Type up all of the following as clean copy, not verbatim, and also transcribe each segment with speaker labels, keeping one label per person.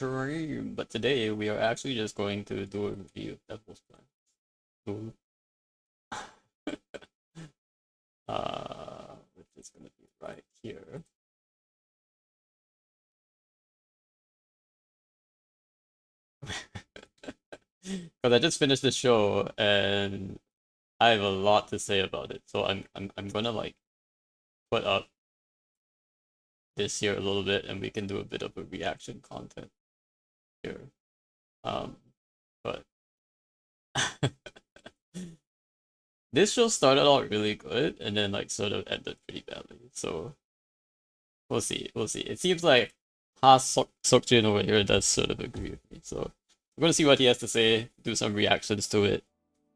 Speaker 1: stream, but today we are actually just going to do a review of Devil's Plan. Cool. Which is gonna be right here. Because I just finished the show and I have a lot to say about it. So I'm gonna like put up this here a little bit and we can do a bit of a reaction content here. But this show started out really good and then like sort of ended pretty badly. So we'll see. We'll see. It seems like Sokjin over here does sort of agree with me. So we're gonna see what he has to say, do some reactions to it.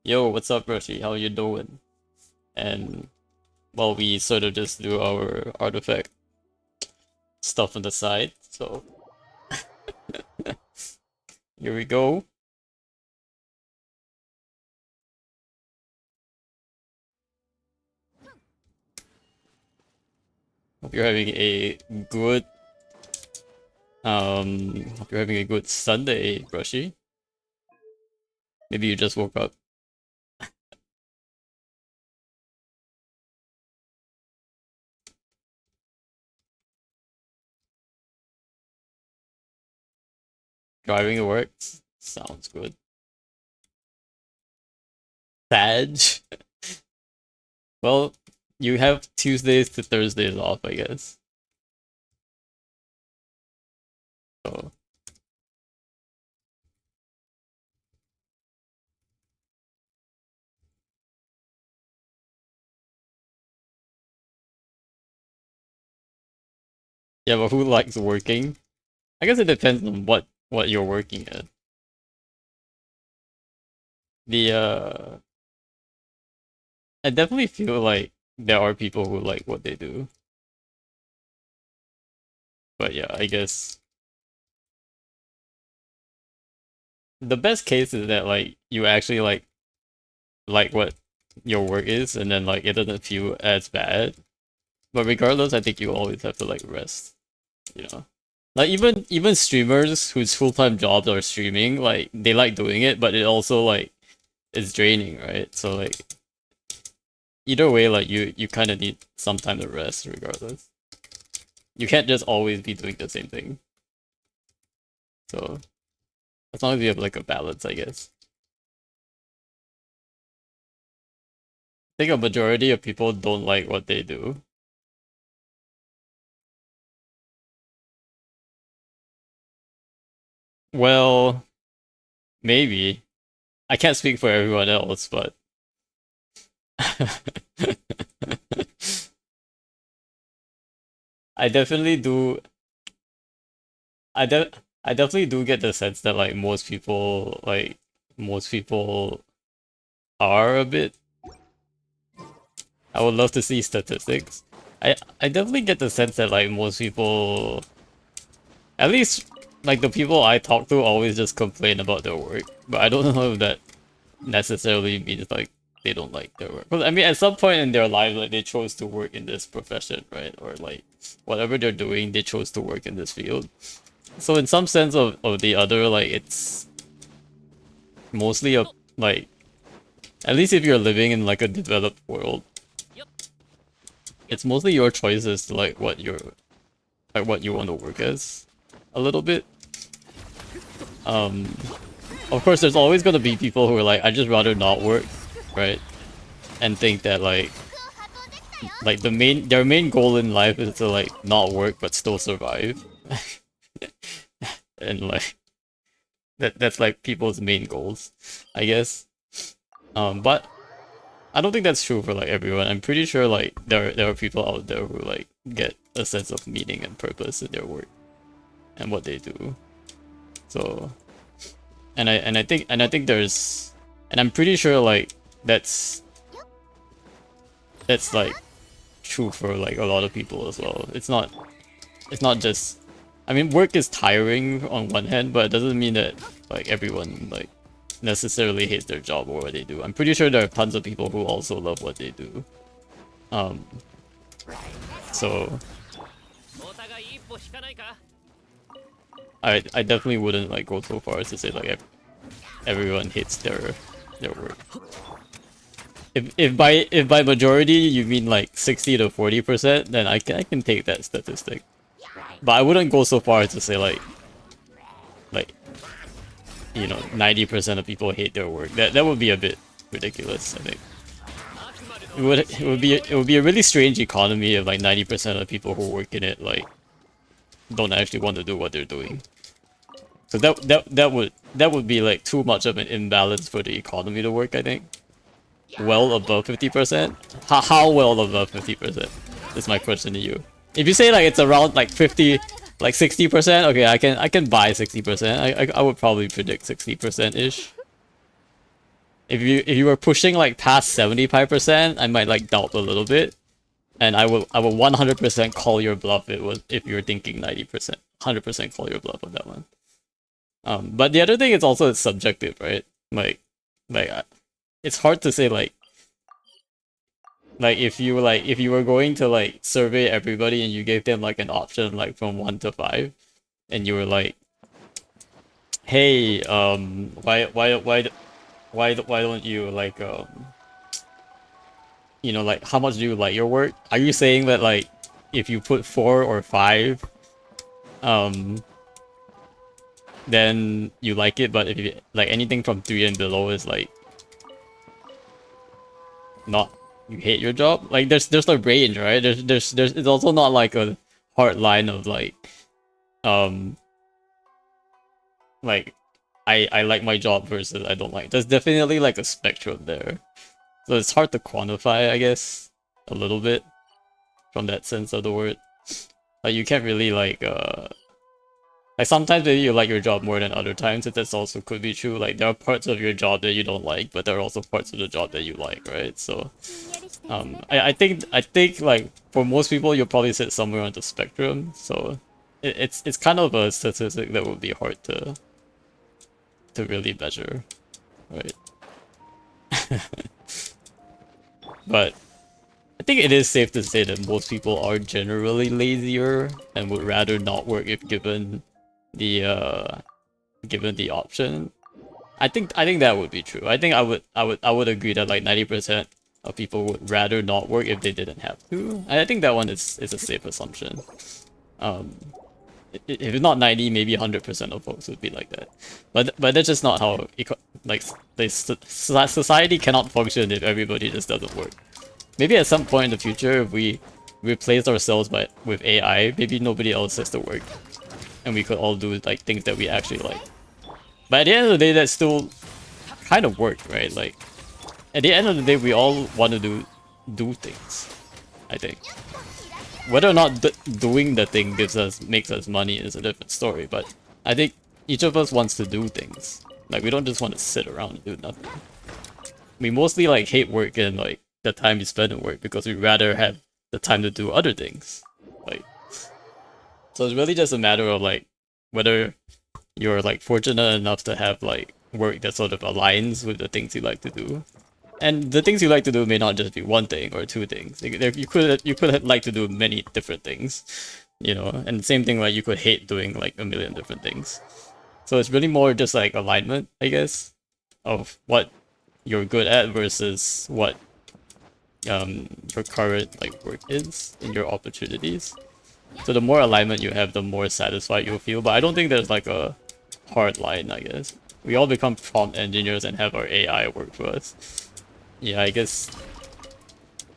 Speaker 1: Yo, what's up, Roshi? How you doing? And while we sort of just do our artifact stuff on the side. So here we go. Hope you're having a good hope you're having a good Sunday, Brushy. Maybe you just woke up. Driving to work sounds good. Sag. Well, you have Tuesdays to Thursdays off, I guess. So yeah, but who likes working? I guess it depends on what you're working at. The I definitely feel like there are people who like what they do. But yeah, I guess the best case is that like you actually like what your work is and then like it doesn't feel as bad. But regardless, I think you always have to like rest, you know. Like even streamers whose full-time jobs are streaming, like they like doing it, but it also like is draining, right? So like either way, like you kind of need some time to rest regardless. You can't just always be doing the same thing. So as long as you have like a balance, I guess. I think a majority of people don't like what they do. Well, maybe. I can't speak for everyone else, but I definitely do. I de I definitely do get the sense that like most people are a bit. I would love to see statistics. I definitely get the sense that like most people, at least like the people I talk to, always just complain about their work. But I don't know if that necessarily means like they don't like their work. 'Cause, I mean, at some point in their lives, like they chose to work in this profession, right? Or like whatever they're doing, they chose to work in this field. So in some sense of the other, like it's mostly a like at least if you're living in like a developed world, it's mostly your choices to like what you want to work as a little bit. Um of course there's always gonna be people who are like, I just rather not work, right? And think that like their main goal in life is to like not work but still survive. And like that's like people's main goals, I guess. But I don't think that's true for like everyone. I'm pretty sure like there are people out there who like get a sense of meaning and purpose in their work and what they do. So and I think there's and I'm pretty sure like that's like true for like a lot of people as well. It's not just I mean work is tiring on one hand, but it doesn't mean that like everyone like necessarily hates their job or what they do. I'm pretty sure there are tons of people who also love what they do. Um so I definitely wouldn't like go so far as to say like everyone hates their work. If by majority you mean like 60 to 40%, then I can take that statistic. But I wouldn't go so far as to say like 90% of people hate their work. That would be a bit ridiculous, I think. It would be a really strange economy if like 90% of people who work in it like don't actually want to do what they're doing. So that would be like too much of an imbalance for the economy to work, I think. Well above 50%? How well above 50%? Is my question to you. If you say like it's around like 50, like 60%, okay, I can buy 60%. I would probably predict 60% ish. If you were pushing like past 75%, I might like doubt a little bit. And I will 100% call your bluff if you're thinking 90%. 100% call your bluff on that one. But the other thing is also it's subjective, right? Like it's hard to say like if you were going to like survey everybody and you gave them like an option like from 1 to 5 and you were like, hey, why don't you like like how much do you like your work? Are you saying that like if you put 4 or 5 then you like it, but if you like anything from 3 and below is like not, you hate your job? Like there's a range, right? There's it's also not like a hard line of um like I like my job versus I don't like. There's definitely like a spectrum there. So it's hard to quantify, I guess, a little bit from that sense of the word. Like you can't really like sometimes maybe you like your job more than other times, and that's also could be true. Like there are parts of your job that you don't like, but there are also parts of the job that you like, right? So I think like for most people you'll probably sit somewhere on the spectrum. So it's kind of a statistic that would be hard to really measure, right? But I think it is safe to say that most people are generally lazier and would rather not work if the given the option. I think that would be true. I think I would agree that like 90% of people would rather not work if they didn't have to. And I think that one is a safe assumption. Um, if it's not 90, maybe 100% of folks would be like that. But that's just not how society cannot function if everybody just doesn't work. Maybe at some point in the future, if we replace ourselves with AI, maybe nobody else has to work, and we could all do like things that we actually like. But at the end of the day, that's still kind of work, right? Like at the end of the day, we all want to do things, I think. Whether or not doing the thing makes us money is a different story, but I think each of us wants to do things. Like we don't just want to sit around and do nothing. We mostly like hate work and like the time you spend at work because we'd rather have the time to do other things. Like so it's really just a matter of like whether you're like fortunate enough to have like work that sort of aligns with the things you like to do. And the things you like to do may not just be one thing or two things. You could like to do many different things, And the same thing, like you could hate doing like a million different things. So it's really more just like alignment, I guess, of what you're good at versus what your current like work is and your opportunities. So the more alignment you have, the more satisfied you'll feel. But I don't think there's like a hard line, I guess. We all become prompt engineers and have our AI work for us. Yeah, I guess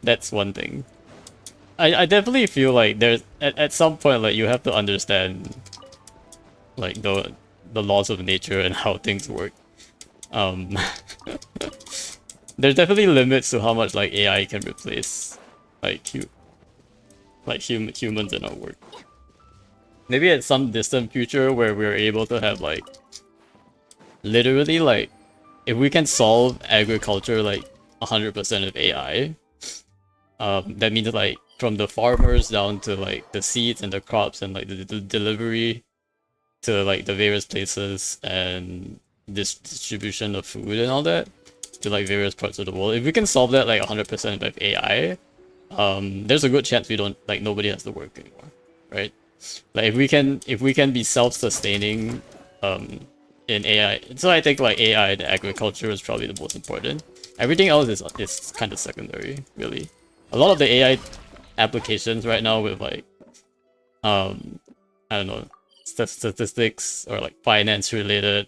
Speaker 1: that's one thing. I definitely feel like there's at some point like you have to understand like the laws of nature and how things work. Um there's definitely limits to how much like AI can replace like humans in our work. Maybe at some distant future where we're able to have like literally like if we can solve agriculture like 100% of AI, that means like from the farmers down to like the seeds and the crops and like the delivery to like the various places and this distribution of food and all that to like various parts of the world. If we can solve that like 100% with AI, there's a good chance we don't like nobody has to work anymore, right? Like if we can be self-sustaining um in AI. So I think like AI and agriculture is probably the most important. Everything else is kind of secondary, really. A lot of the AI applications right now with like um I don't know, statistics or like finance related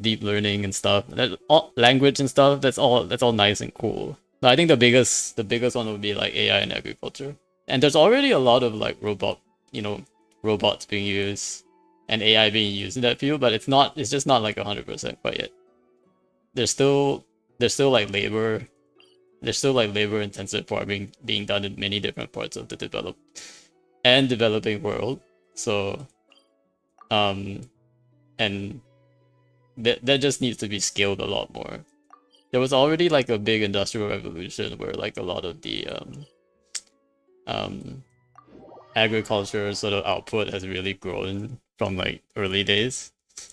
Speaker 1: deep learning and stuff. That all language and stuff, that's all nice and cool. But I think the biggest one would be like AI and agriculture. And there's already a lot of like you know, robots being used and AI being used in that field, but it's just not like 100% quite yet. There's still there's still like labor there's still like labor intensive farming being done in many different parts of the developed and developing world. So um and that just needs to be scaled a lot more. There was already like a big industrial revolution where like a lot of the um agriculture sort of output has really grown from like early days,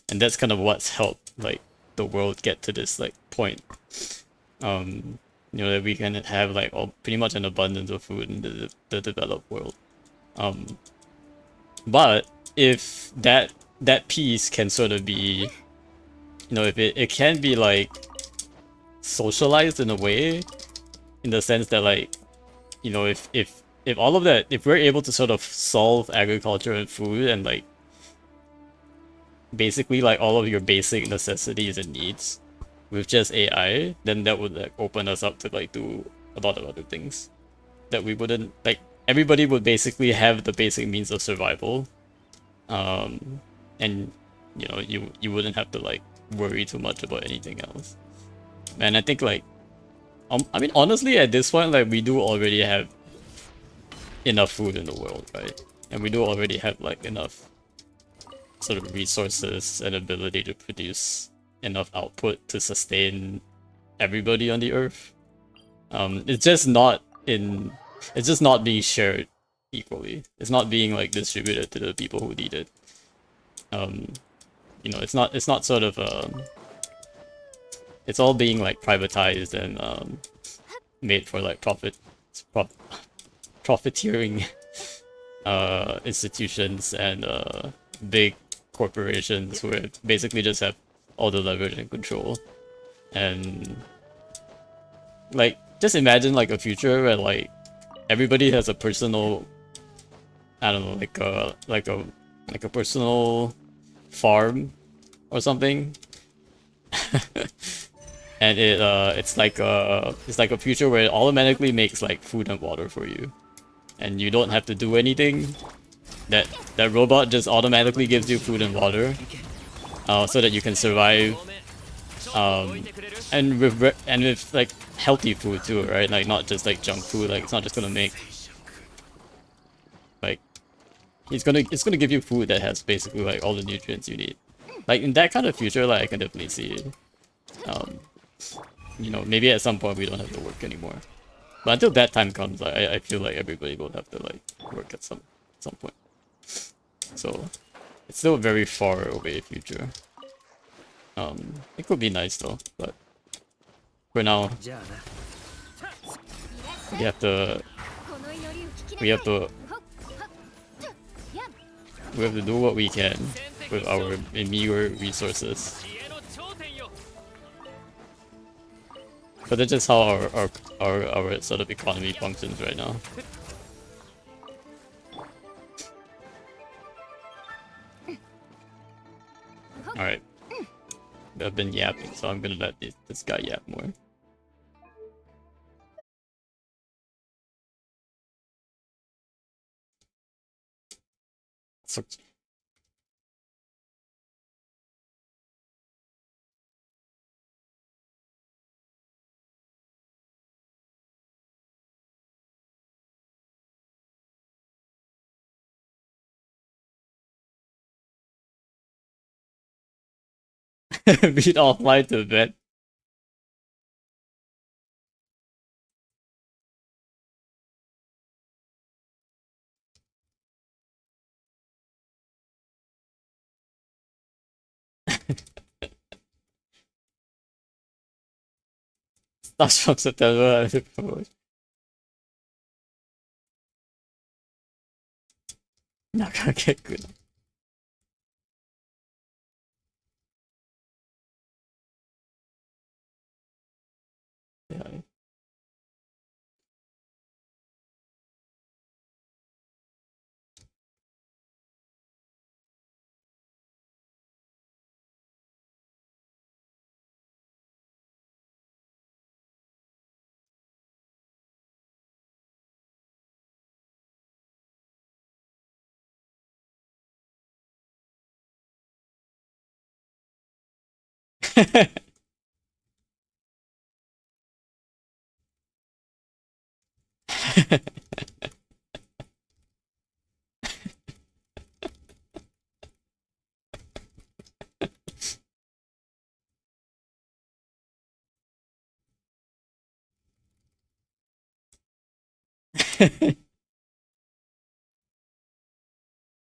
Speaker 1: and that's kind of what's helped like the world get to this like point. You know, that we can have like pretty much an abundance of food in the developed world. Um, but if that piece can sort of be, you know, if it can be like socialized in a way, in the sense that like, you know, if all of that, if we're able to sort of solve agriculture and food and like basically like all of your basic necessities and needs with just AI, then that would like open us up to like do a lot of other things that we wouldn't like. Everybody would basically have the basic means of survival, and you know you wouldn't have to like worry too much about anything else. And I think like I mean honestly at this point like we do already have enough food in the world, right? And we do already have like enough sort of resources and ability to produce enough output to sustain everybody on the earth. It's just not in it's just not being shared equally. It's not being like distributed to the people who need it. Um, you know, it's not sort of it's all being like privatized and made for like prof profiteering institutions and big corporations who basically just have all the leverage and control. And like just imagine like a future where like everybody has a personal, I don't know, like a personal farm or something. And it's like a future where it automatically makes like food and water for you, and you don't have to do anything. That robot just automatically gives you food and water, so that you can survive. And with like healthy food too, right? Like not just like junk food. Like it's not just gonna make like it's gonna give you food that has basically like all the nutrients you need. Like in that kind of future, like I can definitely see it. Um, you know, maybe at some point we don't have to work anymore. But until that time comes, like, I feel like everybody will have to like work at some point. So it's still a very far away future. It could be nice though, but for now we have to we have to we have to do what we can with our meager resources. But that's just how our sort of economy functions right now. Alright. I've been yapping, so I'm gonna let this guy yap more. So beat offline to bed. Starts from September. Not gonna get good. Yeah.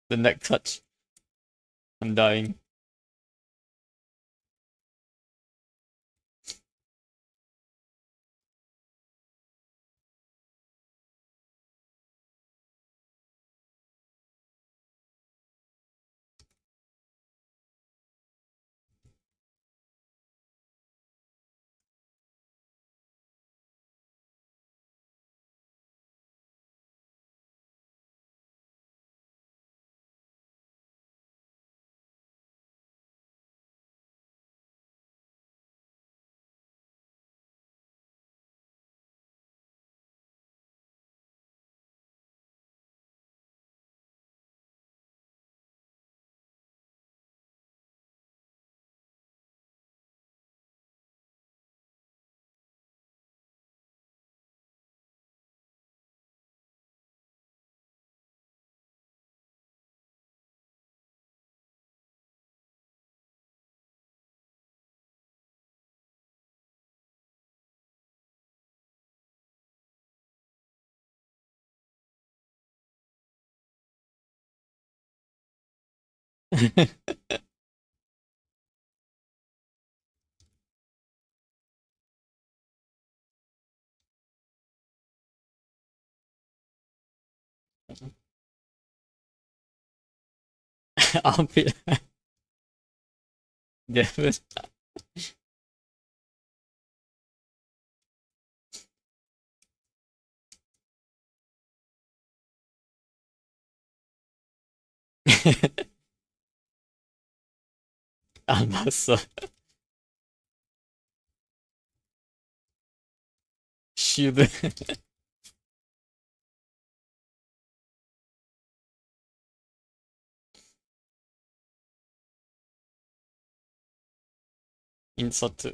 Speaker 1: The neck touch. I'm dying. Armpit. Damn it. Amasa. Shield. Insult.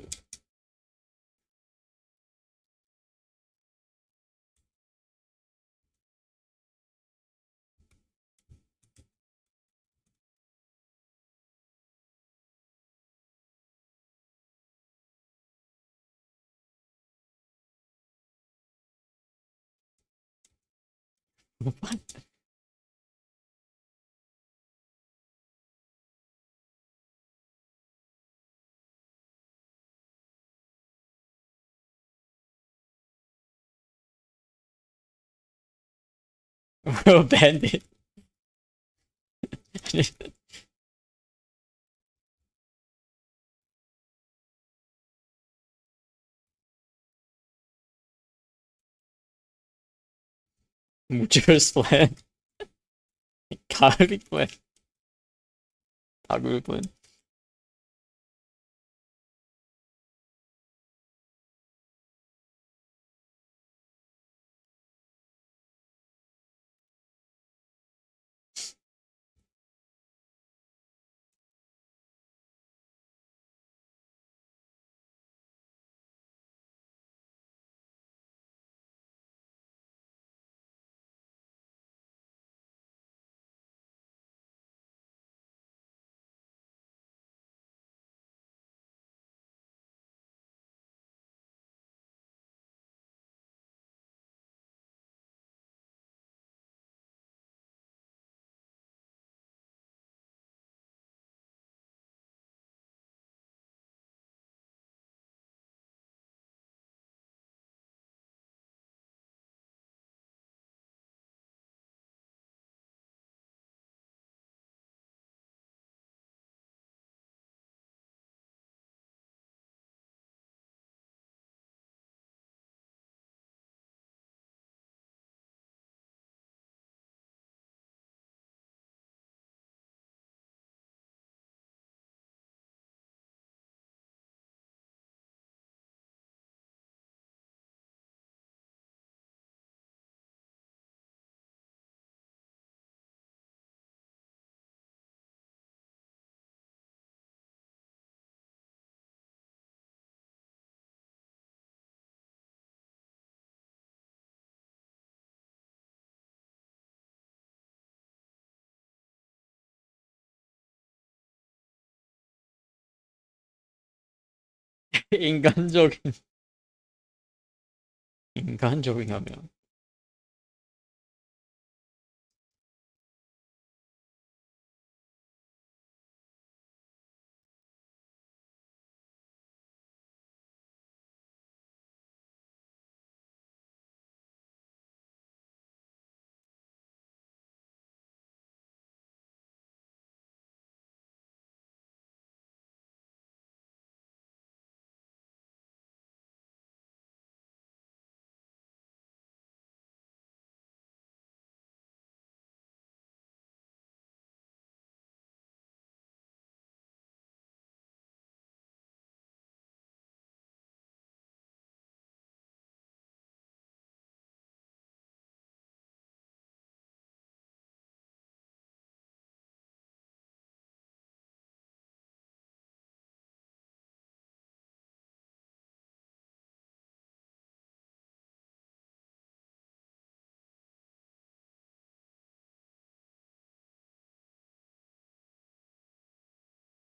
Speaker 1: We'll bandit. Muchos plan. Kagami plan. Kagami plan. 인간적인 인간적인 하면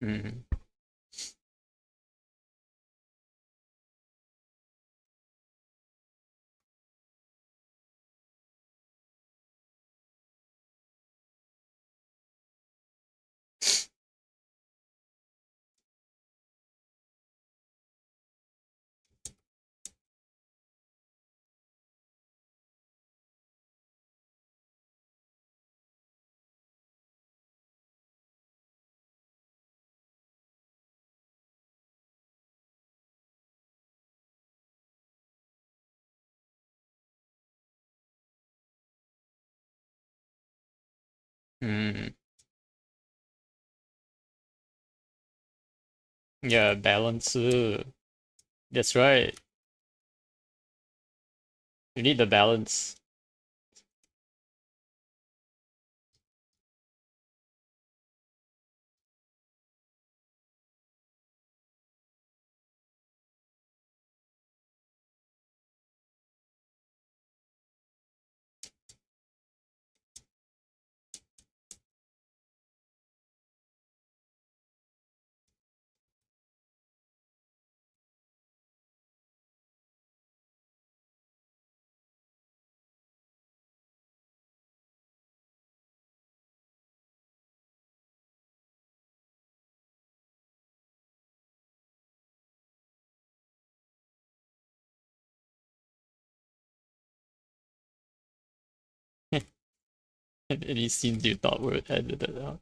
Speaker 1: 음. 음. Yeah, balance. That's right. You need the balance. Any scenes you thought were edited out.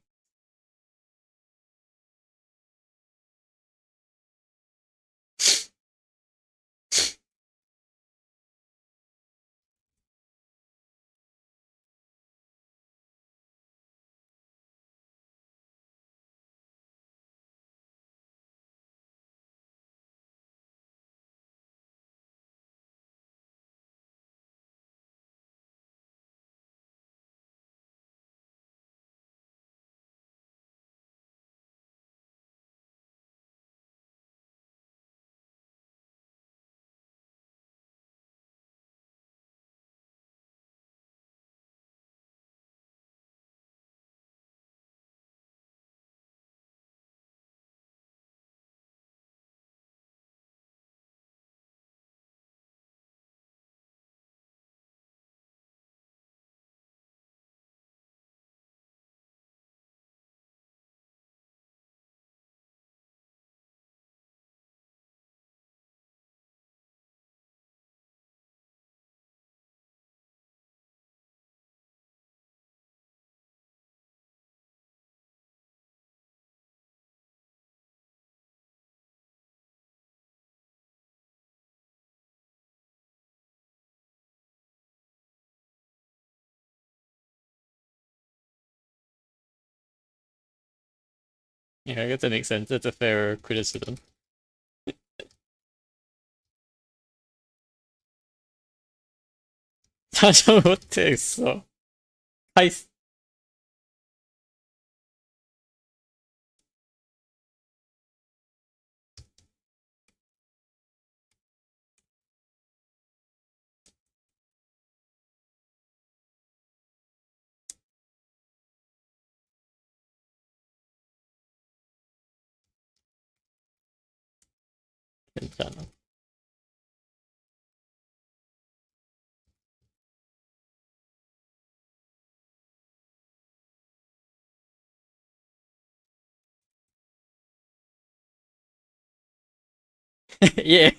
Speaker 1: Yeah, I guess that makes sense. That's a fair criticism. 사정 못했어. 하이스. in channel. Yeah.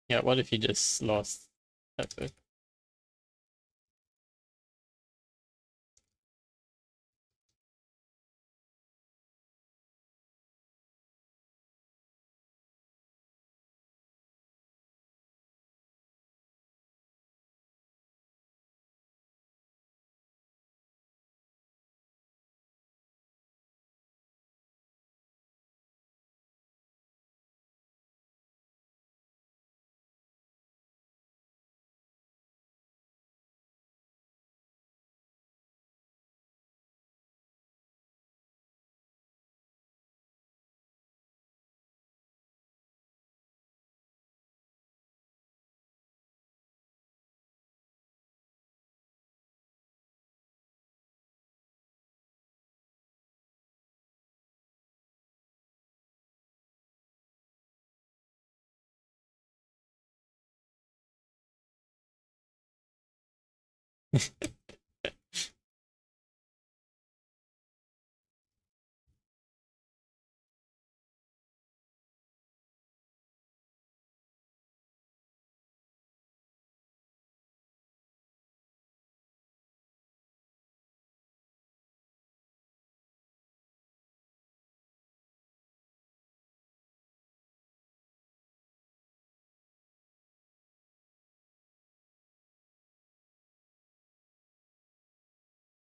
Speaker 1: Yeah, what if he just lost that way?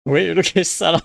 Speaker 1: 왜 이렇게 살아?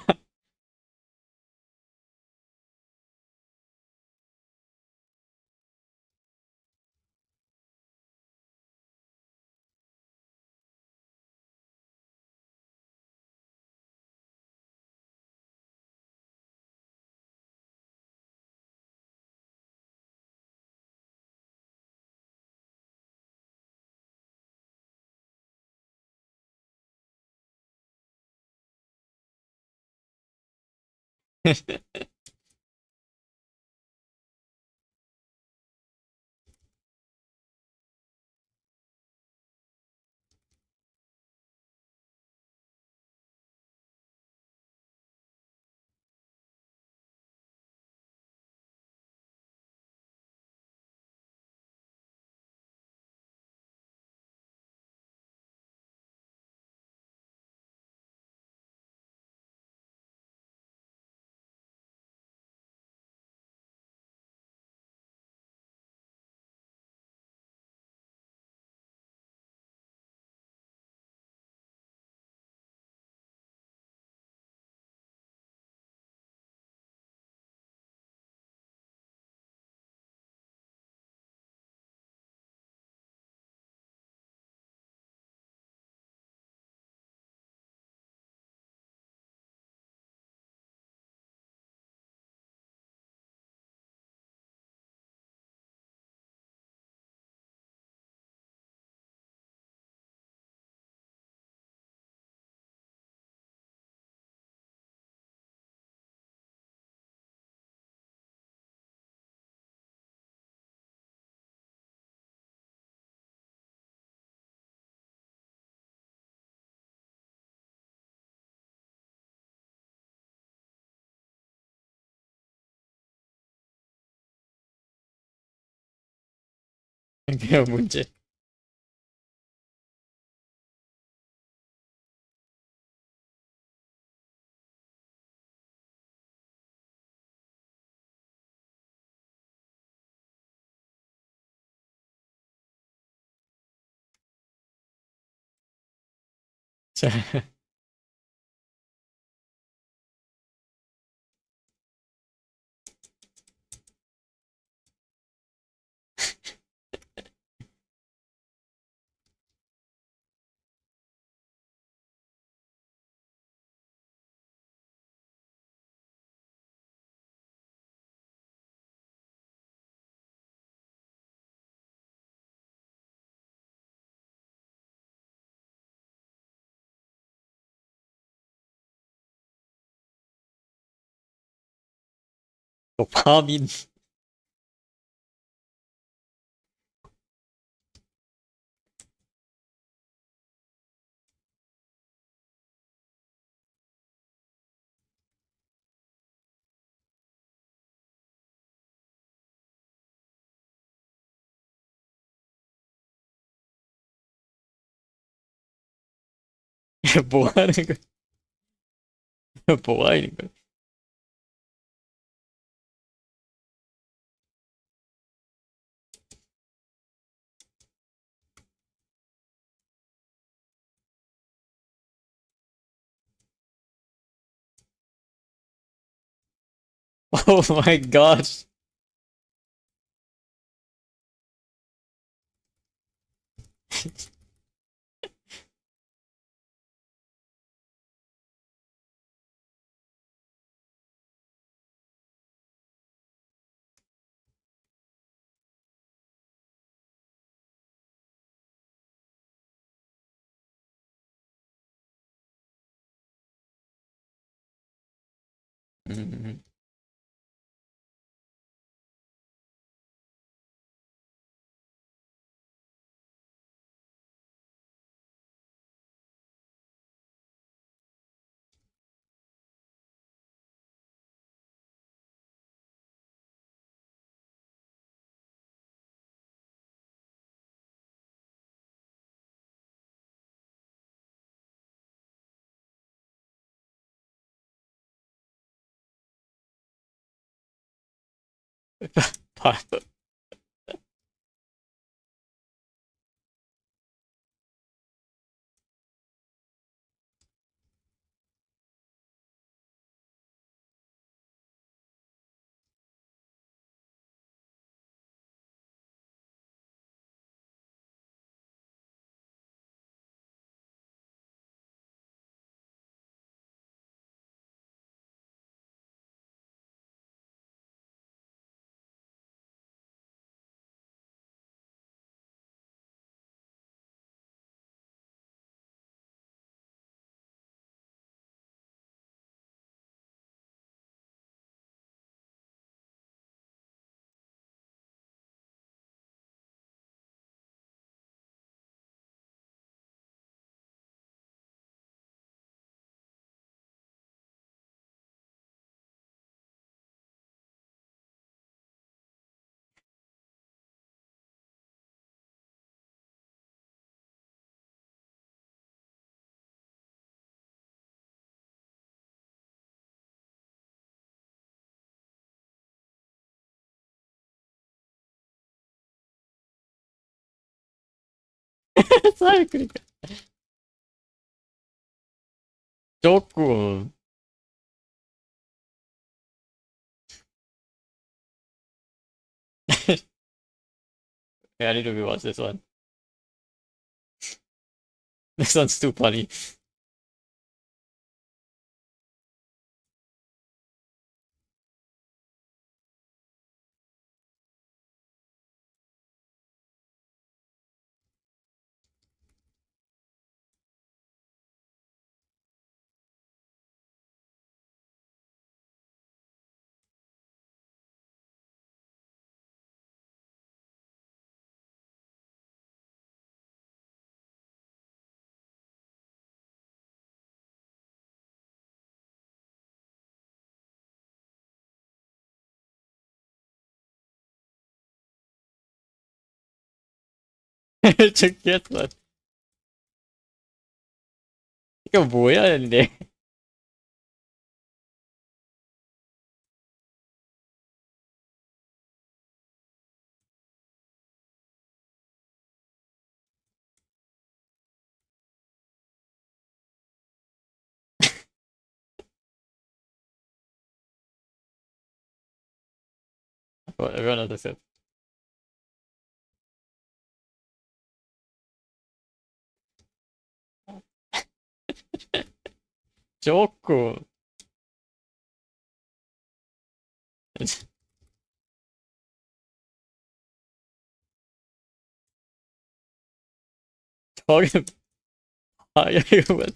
Speaker 1: 그게 문제. 자, 도파민. 뭐 하는 거야? 뭐 하는 거야? Oh my gosh. 음, 봐. 그러니까 조금. Yeah, I need to rewatch this one. This one's too funny. 좋겠어. 이거 뭐야, 근데? Well, everyone understands. 조금. 저게 이거 뭐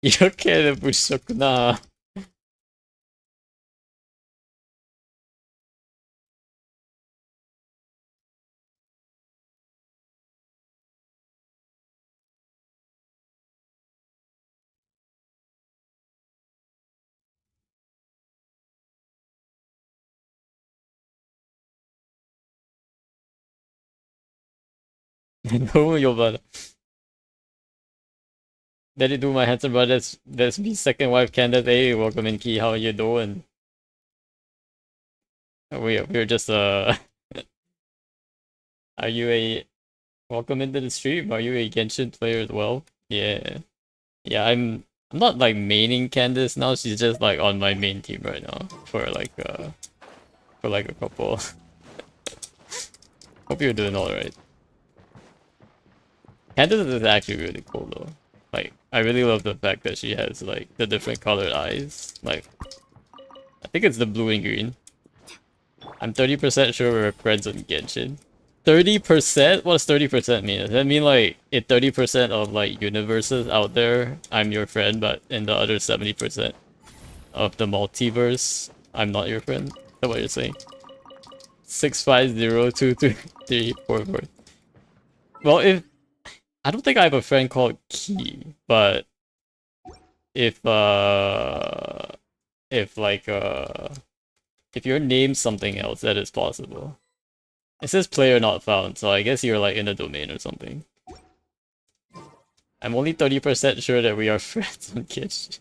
Speaker 1: 이렇게 보셨구나. 너무 요만. Daddy do my handsome brothers. That's me second wife candidate. Hey, welcome in Key. How you doing? We're just are you a welcome into the stream? Are you a Genshin player as well? Yeah. Yeah, I'm not like maining Candace now, she's just like on my main team right now for like a couple. Hope you're doing alright. Candace is actually really cool though. Like I really love the fact that she has like the different colored eyes. Like I think it's the blue and green. I'm 30% sure we're friends on Genshin. 30%? What does 30% mean? Does that mean like in 30% of like universes out there, I'm your friend, but in the other 70% of the multiverse, I'm not your friend? Is that what you're saying? 6502234. Well, if I don't think I have a friend called Key, but if if like if your name's something else, that is possible. It says player not found, so I guess you're like in a domain or something. I'm only 30% sure that we are friends on Genshin.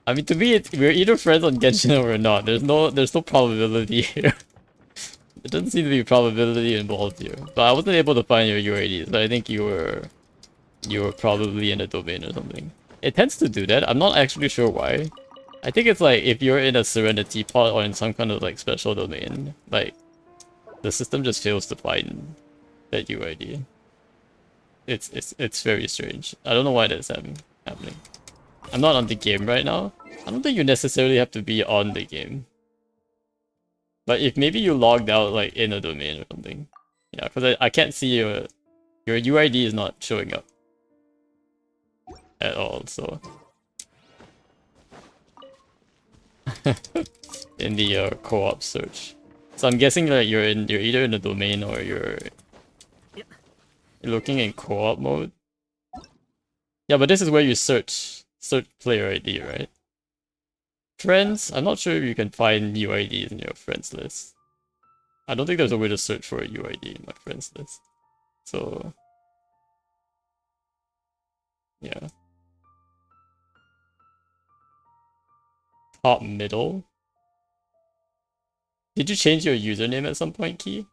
Speaker 1: I mean, to me, we're either friends on Genshin or we're not. There's no probability here. There doesn't seem to be probability involved here. But I wasn't able to find your UID, so I think you were probably in a domain or something. It tends to do that. I'm not actually sure why. I think it's like if you're in a Serenity pod or in some kind of like special domain, like the system just fails to find that UID. It's very strange. I don't know why that's happening. I'm not on the game right now. I don't think you necessarily have to be on the game. But if maybe you logged out like in a domain or something. Yeah, because I can't see your UID is not showing up at all, so in the co-op search. So I'm guessing that you're either in the domain or you're looking in co-op mode. Yeah, but this is where you search player ID, right? Friends, I'm not sure if you can find UIDs in your friends list. I don't think there's a way to search for a UID in my friends list. So yeah. Top middle. Did you change your username at some point, Key?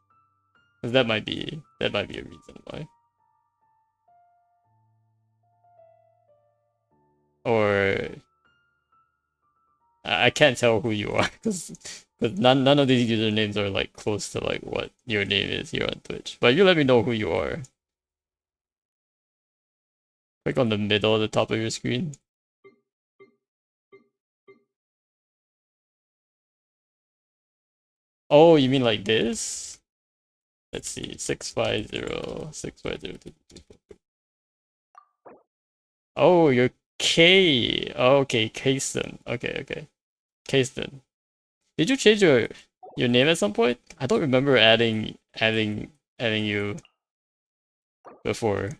Speaker 1: Because that might be a reason why. Or I can't tell who you are because none of these usernames are like close to like what your name is here on Twitch. But you let me know who you are. Click on the middle at the top of your screen. Oh, you mean like this? Let's see, 650. Oh, you're K. Oh, okay, Kasten. Okay. Kasten. Did you change your name at some point? I don't remember adding you before.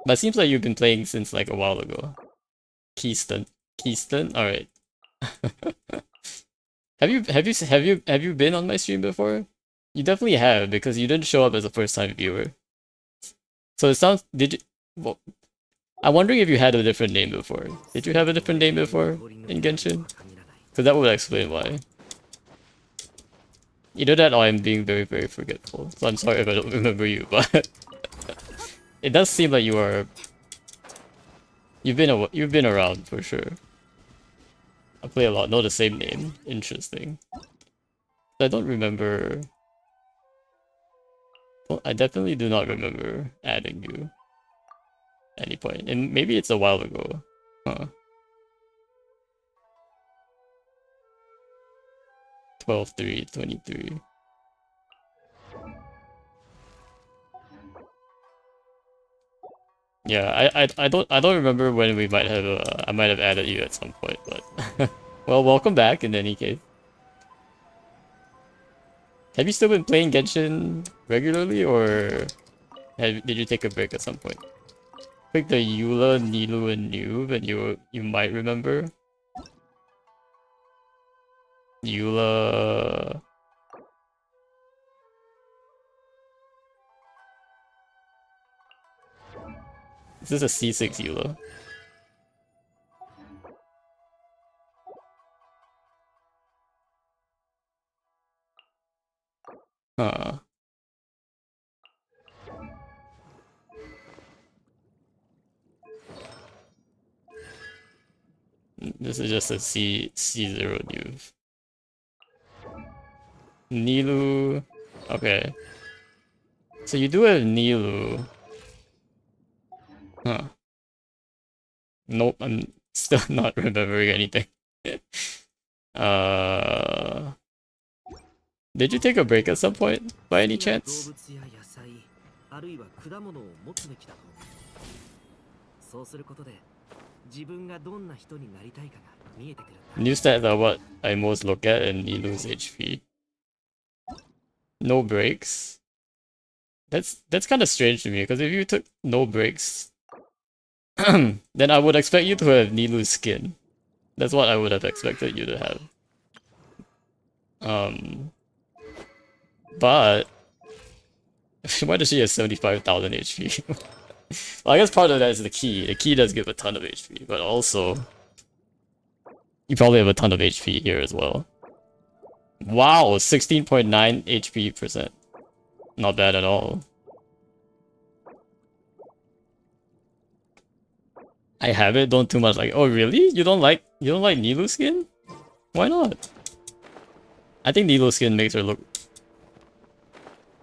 Speaker 1: But it seems like you've been playing since like a while ago. Keyston. Keyston? Alright. Have you been on my stream before? You definitely have because you didn't show up as a first time viewer. So it sounds did you well, I'm wondering if you had a different name before. Did you have a different name before in Genshin? Because that would explain why. Either that or I'm being very, very forgetful. So I'm sorry if I don't remember you, but it does seem like you've been around for sure. I play a lot, know the same name. Interesting. I don't remember. Well, I definitely do not remember adding you at any point. And maybe it's a while ago. Huh. 12/3/23. Yeah, I don't remember when we might have I might have added you at some point, but well, welcome back in any case. Have you still been playing Genshin regularly, or did you take a break at some point? Pick the Eula, Nilu, and Noob, and you might remember. Eula. This is a C6 Eula. Huh. This is just a C0 Noob. Nilu. Okay. So you do have Nilu. Huh. Nope, I'm still not remembering anything. uh, did you take a break at some point, by any chance? New stats are what I most look at and Nilu's HP. No breaks. That's kind of strange to me, because if you took no breaks, then I would expect you to have Nilu's skin. That's what I would have expected you to have. But why does she have 75,000 HP? Well, I guess part of that is the key. The key does give a ton of HP, but also you probably have a ton of HP here as well. Wow, 16.9 HP percent. Not bad at all. I have it, don't too much like, oh really? You don't like Nilo skin? Why not? I think Nilo skin makes her look,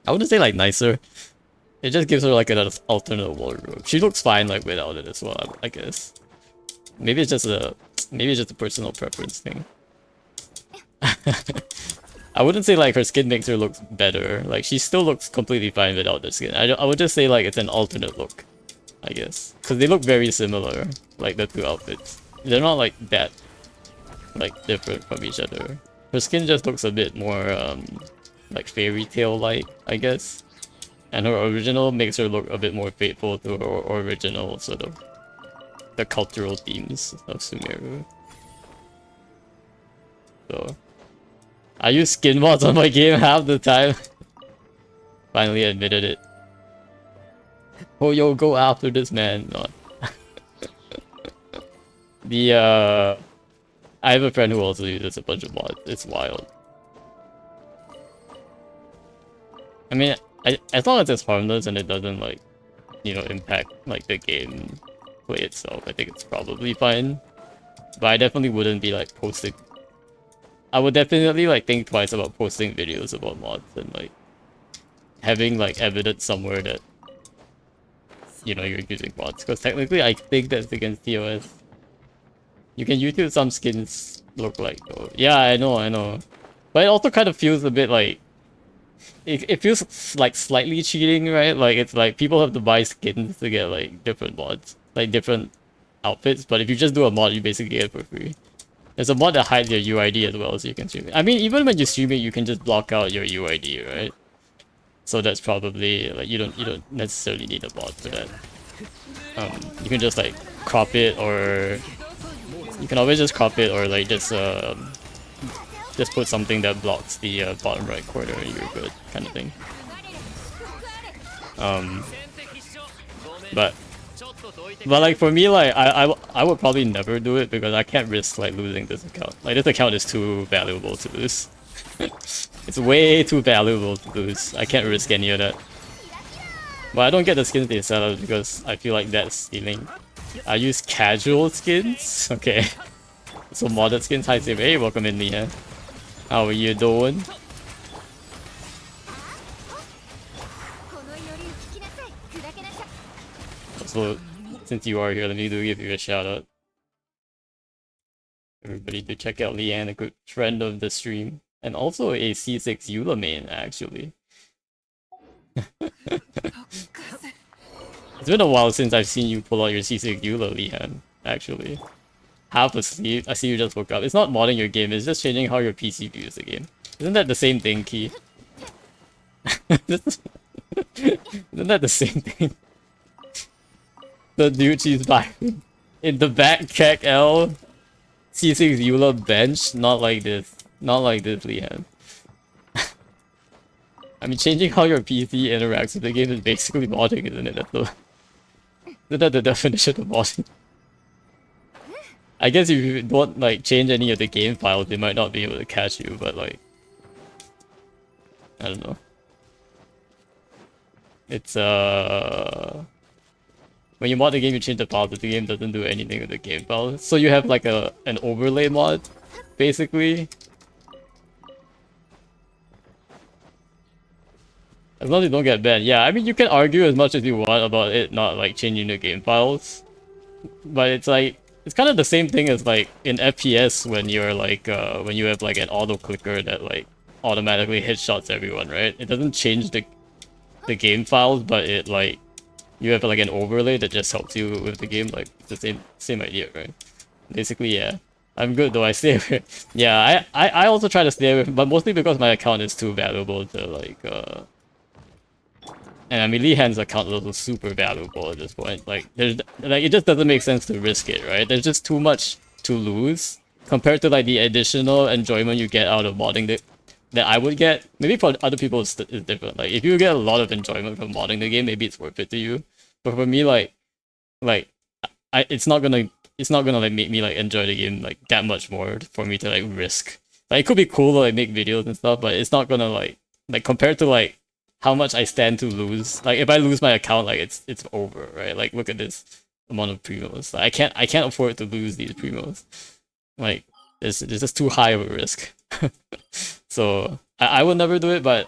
Speaker 1: I wouldn't say like nicer. It just gives her like an alternate wardrobe. She looks fine like without it as well, I guess. Maybe it's just a personal preference thing. I wouldn't say like her skin makes her look better. Like she still looks completely fine without the skin. I would just say like it's an alternate look, I guess, because they look very similar. Like the two outfits, they're not like that like different from each other. Her skin just looks a bit more like fairy tale like, I guess. And her original makes her look a bit more faithful to her original sort of the cultural themes of Sumeru. So I use skin mods on my game half the time. Finally admitted it. Oh yo, go after this man. No. I have a friend who also uses a bunch of mods. It's wild. I mean, as long as it's harmless and it doesn't like, you know, impact like the game play itself, I think it's probably fine. But I definitely wouldn't be like posting. I would definitely like think twice about posting videos about mods and like having like evidence somewhere that, you know, you're using mods. Because technically I think that's against TOS. You can YouTube some skins look like though. Yeah, I know. But it also kind of feels a bit like it feels like slightly cheating, right? Like it's like people have to buy skins to get like different mods, like different outfits. But if you just do a mod, you basically get it for free. There's a mod that hides your UID as well, so you can stream it. I mean, even when you stream it, you can just block out your UID, right? So that's probably like you don't necessarily need a mod for that. You can just like crop it, or you can always just crop it, or like just Just put something that blocks the bottom right corner and you're good, kind of thing. Um, but like for me, like I would probably never do it because I can't risk like losing this account. Like this account is too valuable to lose. It's way too valuable to lose. I can't risk any of that. But I don't get the skins they sell because I feel like that's stealing. I use casual skins. Okay. So modded skins. Hi Save. Hey, welcome in, Nia. How are you doing? So since you are here, let me give you a shout out. Everybody do check out Leanne, a good friend of the stream. And also a C6 Eula main, actually. It's been a while since I've seen you pull out your C6 Eula, Leanne, actually. Half asleep. I see you just woke up. It's not modding your game, it's just changing how your PC views the game. Isn't that the same thing, Key? Isn't that the same thing? The dude she's by in the back check L C6 Eula bench, not like this. Not like this, Leanne. I mean, changing how your PC interacts with the game is basically modding, isn't it? Isn't that the definition of modding? I guess if you don't like change any of the game files, they might not be able to catch you, but like, I don't know. It's when you mod the game, you change the files, but the game doesn't do anything with the game files. So you have like an overlay mod, basically. As long as you don't get banned. Yeah, I mean, you can argue as much as you want about it not like changing the game files, but it's like it's kind of the same thing as like in FPS when you're like when you have like an auto clicker that like automatically headshots everyone, right? It doesn't change the game files, but it like you have like an overlay that just helps you with the game. Like it's the same idea, right? Basically, yeah. I'm good though. I stay away. Yeah, I also try to stay away, but mostly because my account is too valuable to like and I mean, Lee Han's account is also super valuable at this point. Like, there's like it just doesn't make sense to risk it, right? There's just too much to lose compared to like the additional enjoyment you get out of modding that I would get. Maybe for other people it's different. Like, if you get a lot of enjoyment from modding the game, maybe it's worth it to you. But for me, like it's not gonna like make me like enjoy the game like that much more for me to like risk. Like, it could be cool to like make videos and stuff, but it's not gonna like compared to like how much I stand to lose. Like, if I lose my account, like it's over, right? Like, look at this amount of primos. Like, I can't afford to lose these primos. Like, it's just too high of a risk. So I will never do it, but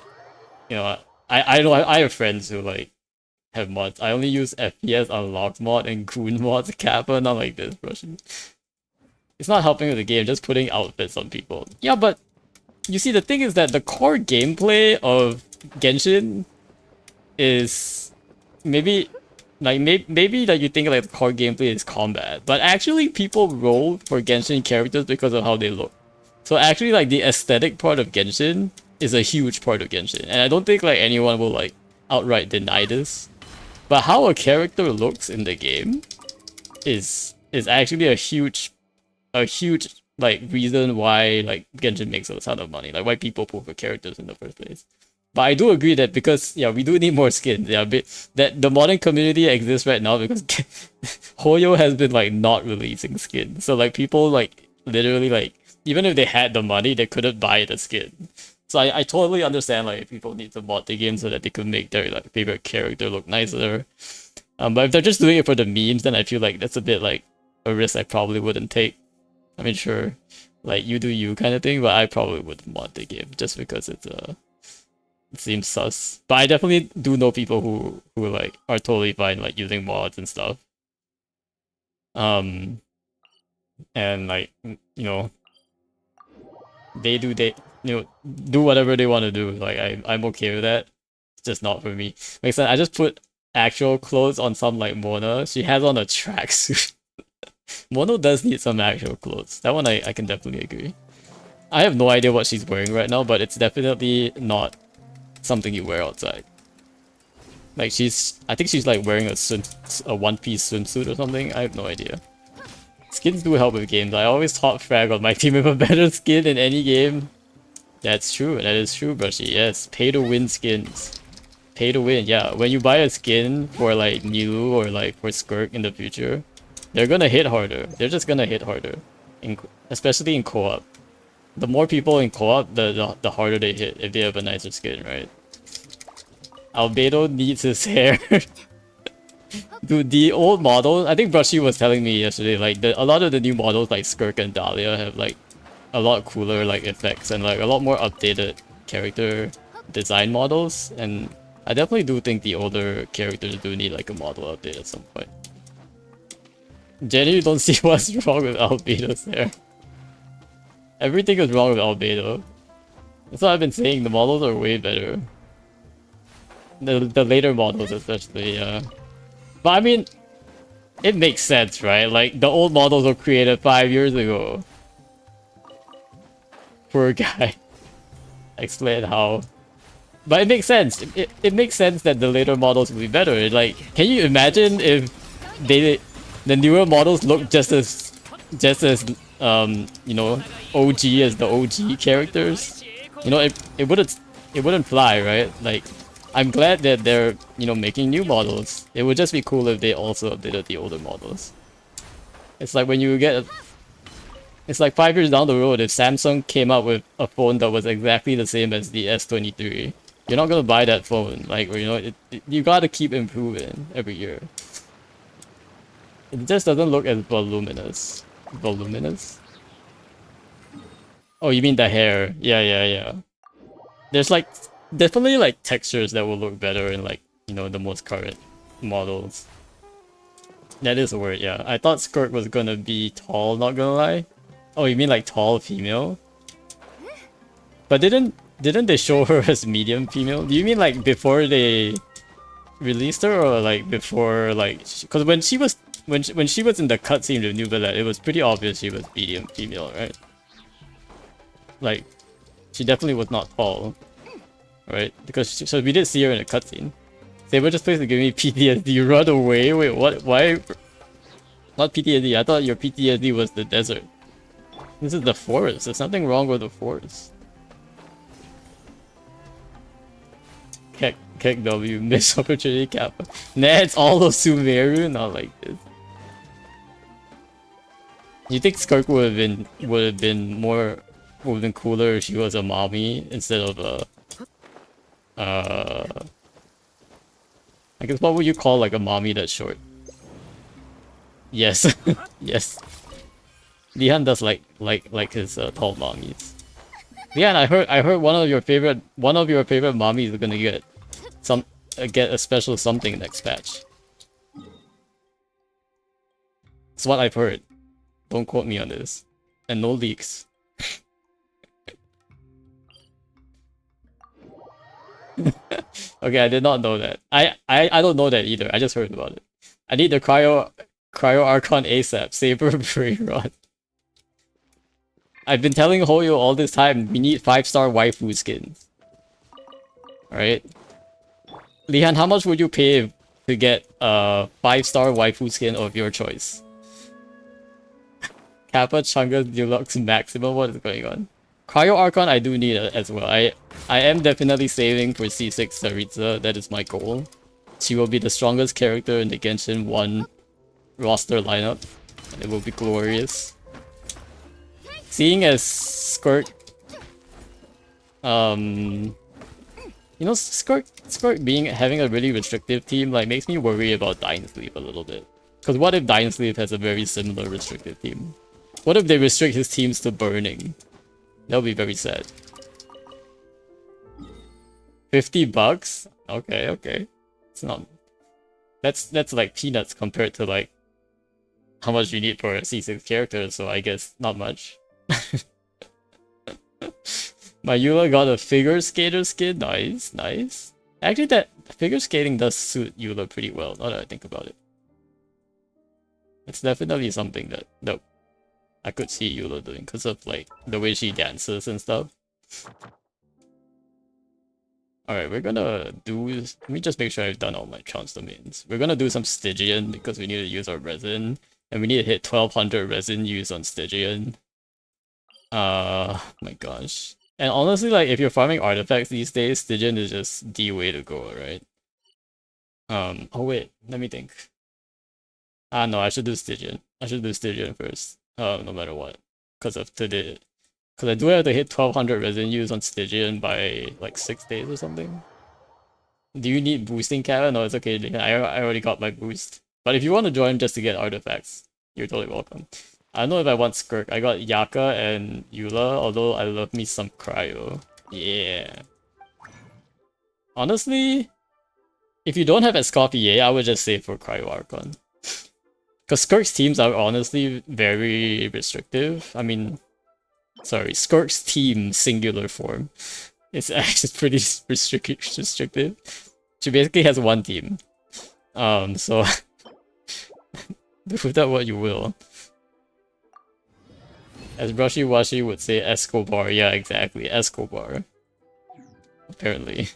Speaker 1: you know, I know I have friends who like have mods. I only use FPS unlocked mod and Goon mods, Kappa, not like this, Russian. It's not helping with the game, just putting outfits on people. Yeah, but you see, the thing is that the core gameplay of Genshin is maybe like you think like the core gameplay is combat, but actually people roll for Genshin characters because of how they look. So actually, like, the aesthetic part of Genshin is a huge part of Genshin, and I don't think like anyone will like outright deny this. But how a character looks in the game is actually a huge like reason why like Genshin makes a ton of money, like why people pull for characters in the first place. But I do agree that because yeah, we do need more skins. Yeah, that the modern community exists right now because Hoyo has been like not releasing skins. So like people like literally like even if they had the money, they couldn't buy the skin. So I totally understand like if people need to mod the game so that they could make their like favorite character look nicer. But if they're just doing it for the memes, then I feel like that's a bit like a risk I probably wouldn't take. I mean, sure, like you do you kind of thing, but I probably wouldn't mod the game just because it seems sus. But I definitely do know people who like are totally fine like using mods and stuff. And like you know, they do whatever they want to do. Like I'm okay with that. It's just not for me. Makes sense. I just put actual clothes on some like Mona. She has on a tracksuit. Mono does need some actual clothes. That one I can definitely agree. I have no idea what she's wearing right now, but it's definitely not something you wear outside. Like I think she's like wearing a one-piece swimsuit or something. I have no idea. Skins do help with games. I always top frag on my team with a better skin in any game. That's true. That is true, Brushy. Yes, pay to win skins. Pay to win. Yeah, when you buy a skin for like new or like for Skirk in the future, they're gonna hit harder. They're just gonna hit harder, especially in co-op. The more people in co-op, the harder they hit if they have a nicer skin, right? Albedo needs his hair. Dude, the old models, I think Brushy was telling me yesterday, like a lot of the new models like Skirk and Dahlia have like a lot cooler like effects and like a lot more updated character design models, and I definitely do think the older characters do need like a model update at some point. Jenny, you don't see what's wrong with Albedo's hair. Everything is wrong with Albedo. That's what I've been saying, the models are way better. The later models especially, yeah. But I mean, it makes sense, right? Like, the old models were created 5 years ago. Poor guy. Explain how. But it makes sense. It makes sense that the later models will be better. Like, can you imagine if the newer models look just as you know, OG as the OG characters? You know, it wouldn't fly, right? Like, I'm glad that they're, you know, making new models. It would just be cool if they also updated the older models. It's like when you get... It's like 5 years down the road, if Samsung came out with a phone that was exactly the same as the S23, you're not gonna buy that phone. Like, you know, you gotta keep improving every year. It just doesn't look as voluminous. Voluminous? Oh, you mean the hair? Yeah, yeah, yeah. There's like definitely like textures that will look better in like, you know, the most current models. That is a word, yeah. I thought Skirt was gonna be tall, not gonna lie. Oh, you mean like tall female? But didn't they show her as medium female? Do you mean like before they released her, or like before like because when she was when she was in the cutscene with New Ballet, it was pretty obvious she was medium female, right? Like she definitely was not tall, right? Because so we did see her in a cutscene. They were just supposed to give me PTSD. Run away? Wait, what? Why? Not PTSD. I thought your PTSD was the desert. This is the forest. There's nothing wrong with the forest. Kek W, missed opportunity Kappa. Nah, it's all of Sumeru, not like this. You think Skirk would have been cooler if she was a mommy instead of a I guess what would you call like a mommy that's short? Yes. Yes. Lihan does like his tall mommies. Lihan, I heard one of your favorite mommies is gonna get a special something next patch. That's what I've heard. Don't quote me on this. And no leaks. Okay, I did not know that. I don't know that either. I just heard about it. I need the cryo Archon ASAP. Saber Brain Rod. I've been telling Hoyo all this time, we need 5-star waifu skins. Alright? Lihan, how much would you pay to get a 5-star waifu skin of your choice? Kappa Chunga Deluxe Maximum, what is going on? Cryo Archon I do need as well. I am definitely saving for C6 Saritsa, that is my goal. She will be the strongest character in the Genshin 1 roster lineup. And it will be glorious. Seeing as Skirk, you know, Skirk having a really restrictive team like makes me worry about Dying Sleep a little bit. Because what if Dying Sleep has a very similar restrictive team? What if they restrict his teams to burning? That would be very sad. $50? Okay, okay. It's not. That's like peanuts compared to like how much you need for a C6 character. So I guess not much. My Eula got a figure skater skin. Nice, nice. Actually, that figure skating does suit Eula pretty well, now that I think about it. It's definitely something that I could see Eula doing because of like the way she dances and stuff. Alright, we're gonna do... Let me just make sure I've done all my chance domains. We're gonna do some Stygian because we need to use our resin. And we need to hit 1200 resin use on Stygian. My gosh. And honestly, like if you're farming artifacts these days, Stygian is just the way to go, right? Oh wait, let me think. Ah no, I should do Stygian. I should do Stygian first. No matter what. Because of today. Because I do have to hit 1200 residues on Stygian by like 6 days or something. Do you need boosting, Kevin? No, it's okay. I already got my boost. But if you want to join just to get artifacts, you're totally welcome. I don't know if I want Skirk. I got Yaka and Eula, although I love me some Cryo. Yeah. Honestly, if you don't have Escoffier, I would just save for Cryo Archon. Because Skirk's teams are honestly very restrictive. I mean, sorry, Skirk's team singular form. It's actually pretty restrictive. She basically has one team. So do with that what you will. As Brushy Washi would say, Escobar. Yeah, exactly, Escobar. Apparently,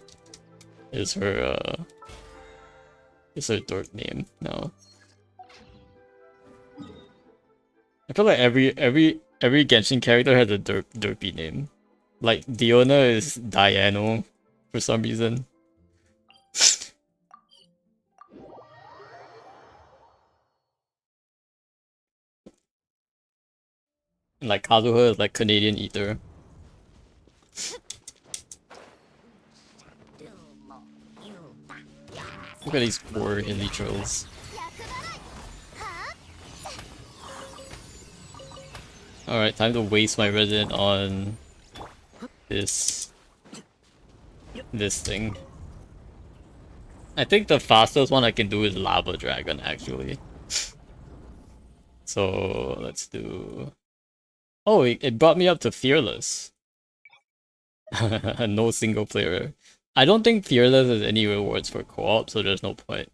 Speaker 1: is her dork name now. I feel like every Genshin character has a derpy name. Like Diona is Diano for some reason. And like Kazuha is like Canadian Eater. Look at these poor hilly trolls. Alright, time to waste my resin on this thing. I think the fastest one I can do is Lava Dragon actually. So let's do. Oh, it brought me up to Fearless. No single player. I don't think Fearless has any rewards for co-op, so there's no point.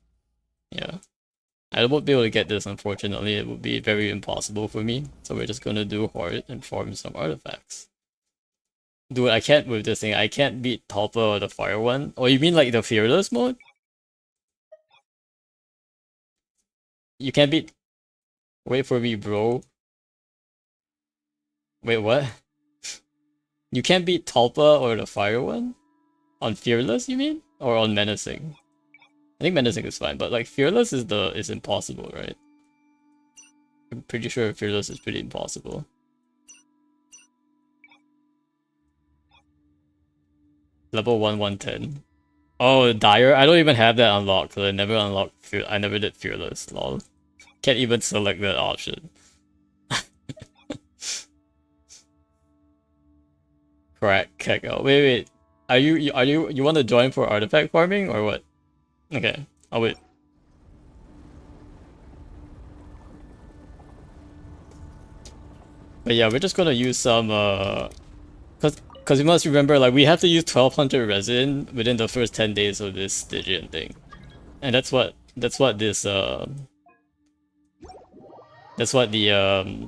Speaker 1: Yeah. I won't be able to get this, unfortunately. It would be very impossible for me. So we're just gonna do Horde and farm some artifacts. Dude, I can't with this thing. I can't beat Talpa or the Fire one. Oh, you mean like the Fearless mode? You can't beat... Wait for me, bro. Wait, what? You can't beat Talpa or the Fire one? On Fearless, you mean? Or on Menacing? I think Menacing is fine, but like Fearless is impossible, right? I'm pretty sure Fearless is pretty impossible. Level 1, 110. Oh, Dire? I don't even have that unlocked, because I never unlocked I never did Fearless, lol. Can't even select that option. Correct, Keko. Wait. You want to join for artifact farming or what? Okay, I'll wait. But yeah, we're just gonna use some cause you must remember like we have to use 1200 resin within the first 10 days of this Stygian thing. And that's what this that's what the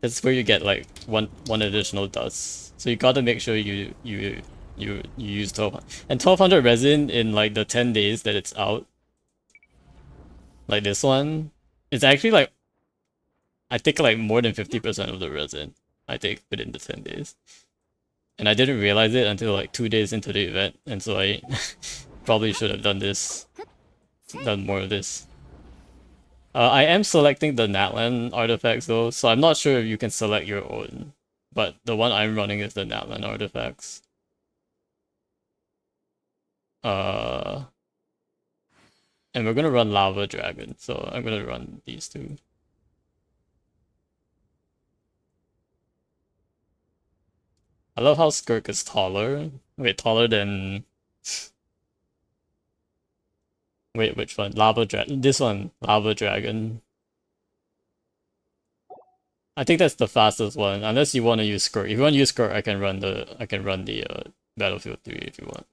Speaker 1: that's where you get like one additional dust. So you gotta make sure you use 1200 and 1200 resin in like the 10 days that it's out. Like this one, it's actually like I think like more than 50% of the resin I take within the 10 days. And I didn't realize it until like 2 days into the event, and so I probably should have done more of this. I am selecting the Natlan artifacts though, so I'm not sure if you can select your own. But the one I'm running is the Natlan artifacts. Uh, and we're gonna run Lava Dragon, so I'm gonna run these two. I love how Skirk is taller. Wait, taller than... Wait, which one? Lava Dragon. This one, Lava Dragon. I think that's the fastest one, unless you want to use Skirk. If you want to use Skirk, I can run the Battlefield 3 if you want.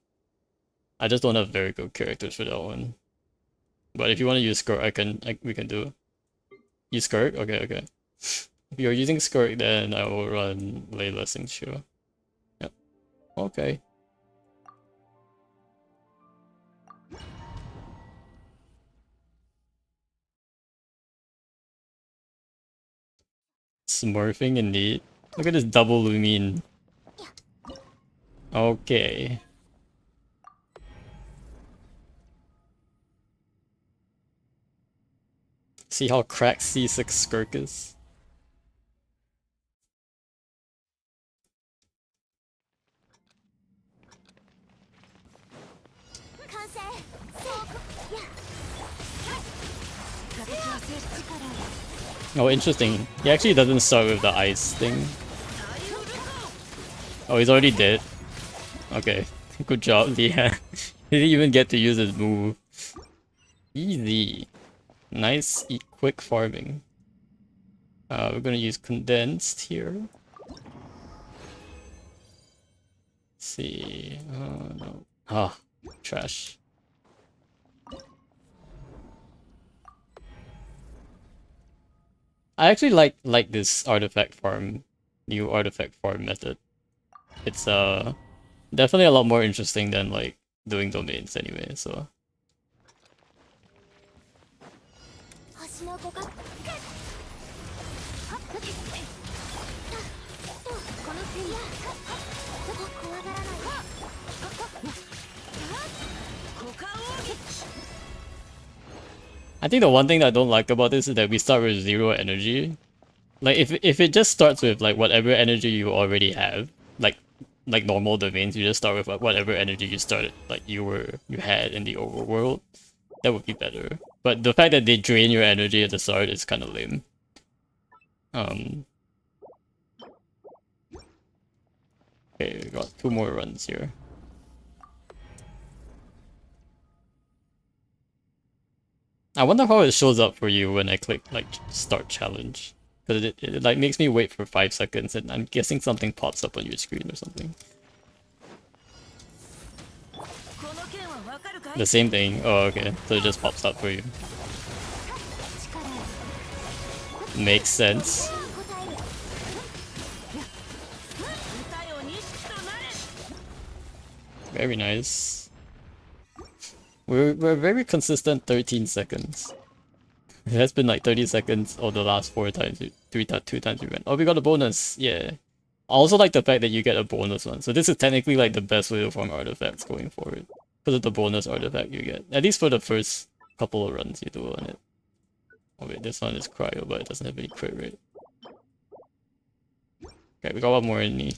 Speaker 1: I just don't have very good characters for that one. But if you want to use Skirk, we can do. Use Skirk? Okay. If you're using Skirk, then I will run Layla Xingqiu. Yep. Okay. Smurfing indeed. Look at this double lumine. Okay. See how cracked C6 Skirk is? Oh, interesting. He actually doesn't start with the ice thing. Oh, he's already dead. Okay, good job, Leanne. He didn't even get to use his move. Easy. Nice, quick farming. We're gonna use condensed here. Let's see. No. Ah, trash. I actually like this new artifact farm method. It's definitely a lot more interesting than like doing domains anyway, so. I think the one thing that I don't like about this is that we start with 0 energy. Like if it just starts with like whatever energy you already have, like normal domains, you just start with like whatever energy you had in the overworld, that would be better. But the fact that they drain your energy at the start is kind of lame. Okay, we got 2 more runs here. I wonder how it shows up for you when I click like start challenge. Because it like makes me wait for 5 seconds and I'm guessing something pops up on your screen or something. The same thing. Oh, okay. So it just pops up for you. Makes sense. Very nice. We're very consistent 13 seconds. It has been like 30 seconds all the last 2 times we went. Oh, we got a bonus. Yeah. I also like the fact that you get a bonus one. So this is technically like the best way to farm artifacts going forward. Because of the bonus artifact you get. At least for the first couple of runs you do on it. Oh wait, this one is cryo, but it doesn't have any crit rate. Okay, we got one more in me.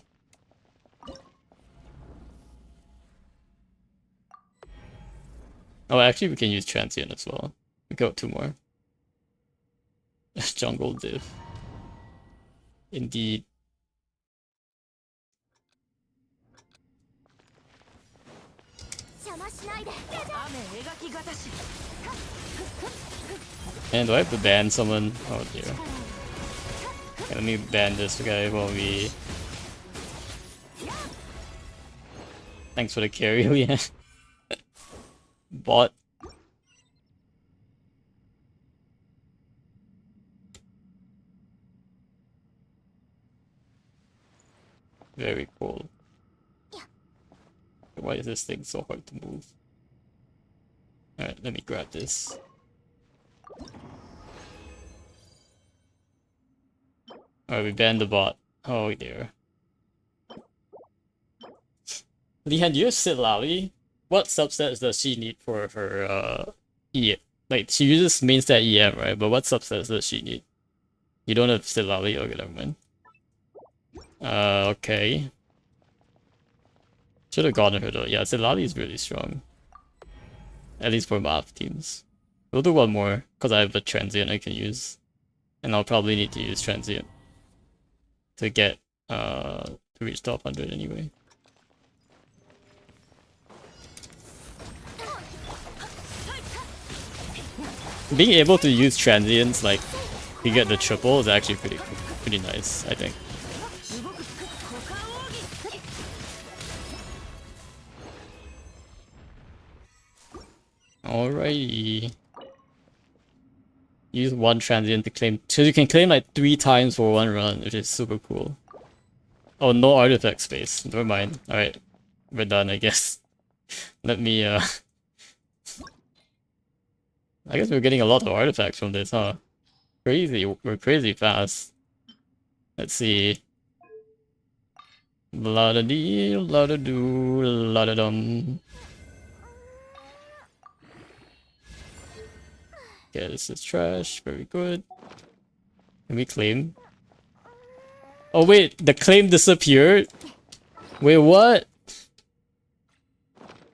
Speaker 1: Oh, actually we can use transient as well. We got 2 more. Jungle div. Indeed. And do I have to ban someone? Oh dear. Okay, let me ban this guy while we... Thanks for the carry, Leanne. Bot. Very cool. Why is this thing so hard to move? Alright, let me grab this. Alright, we banned the bot. Oh dear. Leanne, do you have Sitlali? What subsets does she need for her E? Like, she uses main stat EM, right? But what subsets does she need? You don't have Sitlali? Okay, never mind. Okay. Should have gotten her though. Yeah, Sitlali is really strong. At least for math teams. We'll do one more, because I have a transient I can use. And I'll probably need to use transient to get to reach top 100 anyway. Being able to use transients like you get the triple is actually pretty nice, I think. Alrighty. Use 1 transient to claim. So you can claim like 3 times for 1 run, which is super cool. Oh, no artifact space. Never mind. Alright. We're done, I guess. Let me, I guess we're getting a lot of artifacts from this, huh? Crazy. We're crazy fast. Let's see. La da dee, la da do, la da dum. Okay, this is trash. Very good. Can we claim? Oh wait, the claim disappeared? Wait, what?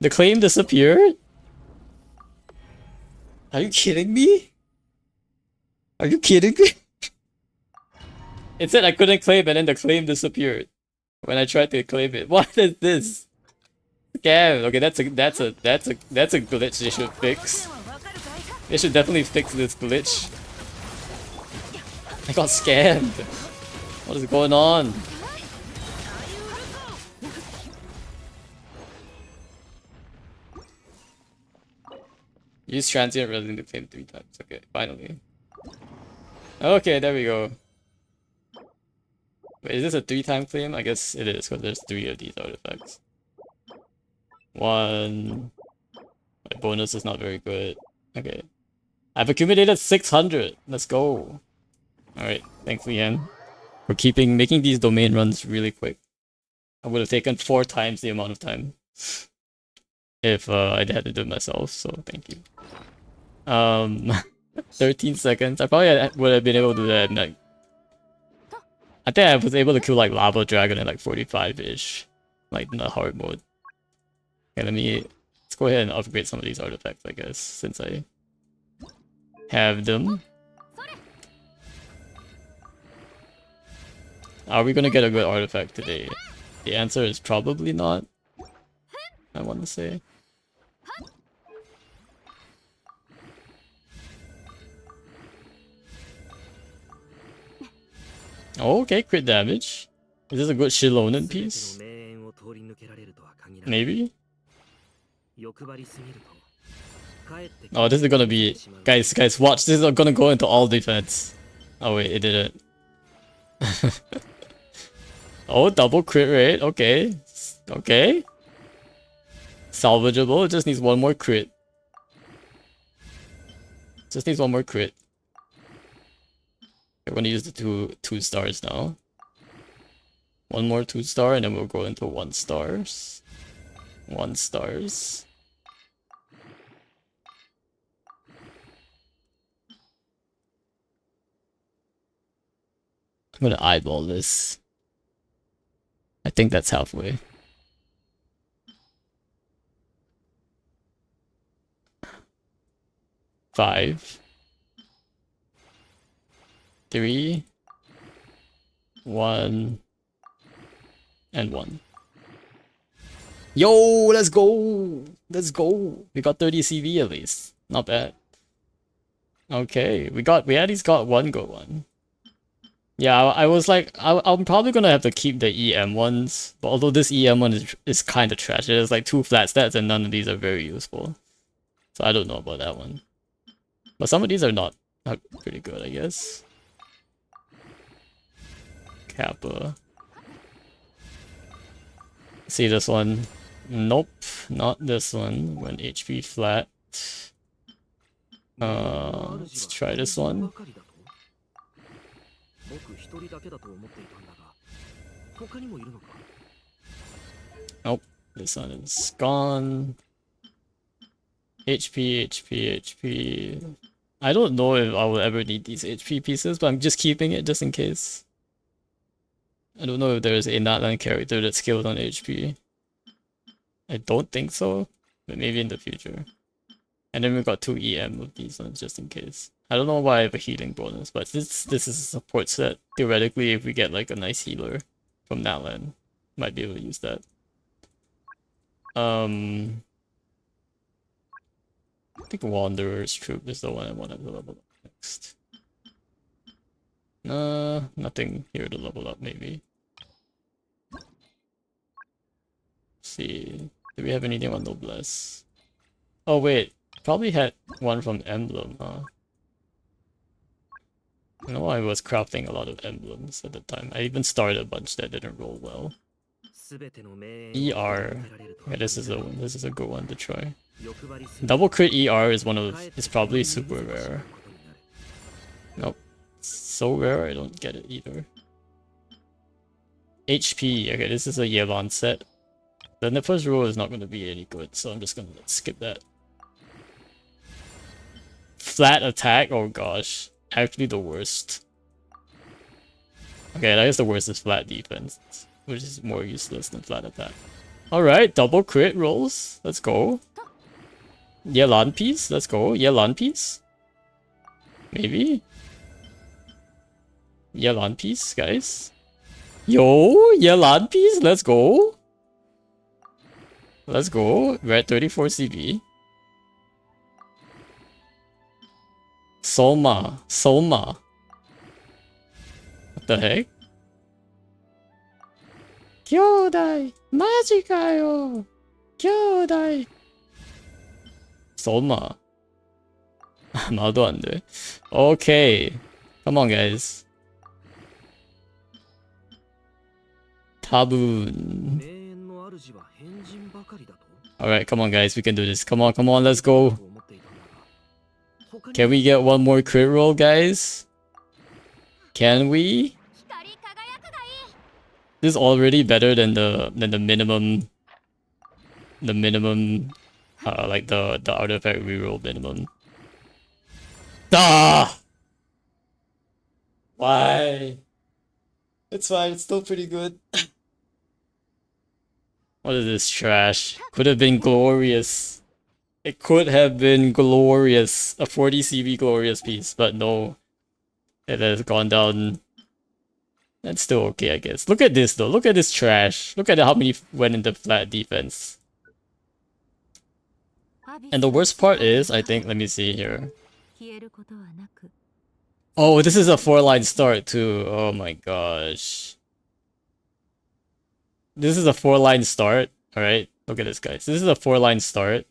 Speaker 1: The claim disappeared? Are you kidding me? Are you kidding me? It said I couldn't claim and then the claim disappeared when I tried to claim it. What is this? Scam. Okay, that's a glitch they should fix. They should definitely fix this glitch. I got scammed. What is going on? Use transient resin to claim 3 times. Okay, finally. Okay, there we go. Wait, is this a 3-time claim? I guess it is, because there's 3 of these artifacts. 1. My bonus is not very good. Okay. I've accumulated 600. Let's go. Alright, thanks Leanne for making these domain runs really quick. I would have taken 4 times the amount of time if I had to do it myself, so thank you. 13 seconds. I probably would have been able to do that in like... I think I was able to kill like Lava Dragon in like 45-ish. Like in the hard mode. Okay, let's go ahead and upgrade some of these artifacts, I guess, since I have them. Are we gonna get a good artifact today? The answer is probably not. I want to say. Oh, okay, crit damage. Is this a good Shilonen piece? Maybe? Oh, this is gonna be... Guys, watch. This is gonna go into all defense. Oh wait, it didn't. Oh, double crit rate. Okay. Okay. Salvageable. It just needs one more crit. Just needs one more crit. We're gonna use the two stars now. One more 2-star and then we'll go into 1-stars. 1-stars. I'm gonna eyeball this. I think that's halfway. Five. 3. 1. And 1. Yo, let's go! Let's go! We got 30 CV at least. Not bad. Okay, we at least got one good one. Yeah, I was like, I'm probably gonna have to keep the EM ones, but although this EM one is kind of trash. There's like 2 flat stats and none of these are very useful. So I don't know about that one. But some of these are not pretty good, I guess. Kappa. See this one? Nope, not this one. When HP flat. Let's try this one. Nope, this one is gone. HP. I don't know if I will ever need these HP pieces, but I'm just keeping it just in case. I don't know if there's a Natlan character that's skilled on HP. I don't think so, but maybe in the future. And then we've got 2 EM of these ones just in case. I don't know why I have a healing bonus, but this is a support set. Theoretically, if we get like a nice healer from Natlan, might be able to use that. I think Wanderer's Troop is the one I want to level up next. Nothing here to level up maybe. Let's see. Do we have anything on Noblesse? Oh wait, probably had one from Emblem, huh? I know I was crafting a lot of emblems at the time. I even started a bunch that didn't roll well. ER. Yeah, this is a good one to try. Double crit ER is probably super rare. Nope. So rare I don't get it either. HP. Okay, this is a Yelan set. Then the first roll is not going to be any good, so I'm just going to skip that. Flat attack? Oh gosh. Actually the worst. Okay, I guess the worst is flat defense, which is more useless than flat attack. Alright, double crit rolls. Let's go. Yelan piece? Let's go. Yelan piece? Maybe? Yelan piece, guys? Yo! Yelan piece? Let's go! Let's go. We're at 34 CB. Soma. Soma. What the heck? Kyodai! Majikayo! Kyodai! Soma. 말도 안 돼. Okay. Come on, guys. Tabun. Alright, come on, guys. We can do this. Come on, let's go. Can we get one more crit roll, guys? Can we? This is already better than the minimum, like the artifact reroll minimum. Ah! Why? It's fine. It's still pretty good. What is this trash? Could have been glorious. It could have been glorious. A 40 CB glorious piece, but no. It has gone down. That's still okay, I guess. Look at this though. Look at this trash. Look at how many went into flat defense. And the worst part is, I think, let me see here. Oh, this is a 4-line start too. Oh my gosh. This is a 4-line start. Alright, look at this, guys. This is a 4-line start.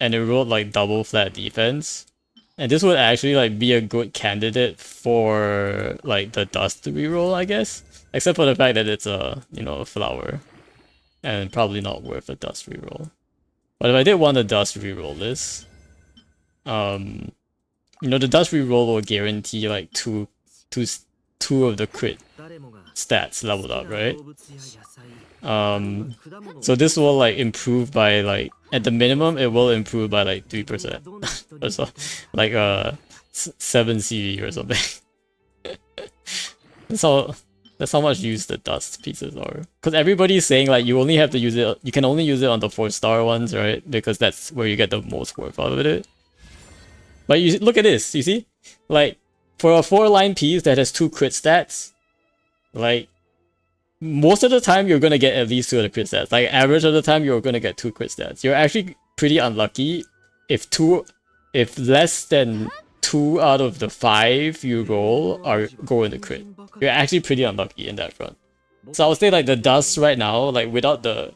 Speaker 1: And it rolled like double flat defense. And this would actually like be a good candidate for like the dust reroll, I guess. Except for the fact that it's a, you know, a flower. And probably not worth a dust reroll. But if I did want a dust reroll this, you know, the dust reroll will guarantee like two of the crit stats leveled up, right? So this will like improve by like, at the minimum it will improve by like 3% or so, like 7 CV or something. That's how much use the dust pieces are. Because everybody's saying like you only have to use it, you can only use it on the 4-star ones, right? Because that's where you get the most worth out of it. But you look at this, you see? Like, for a 4-line piece that has 2 crit stats, like, most of the time you're gonna get at least 2 of the crit stats. Like, average of the time you're gonna get 2 crit stats. You're actually pretty unlucky if less than 2 out of the 5 you roll go into crit. You're actually pretty unlucky in that front. So I would say like the dust right now, like without the...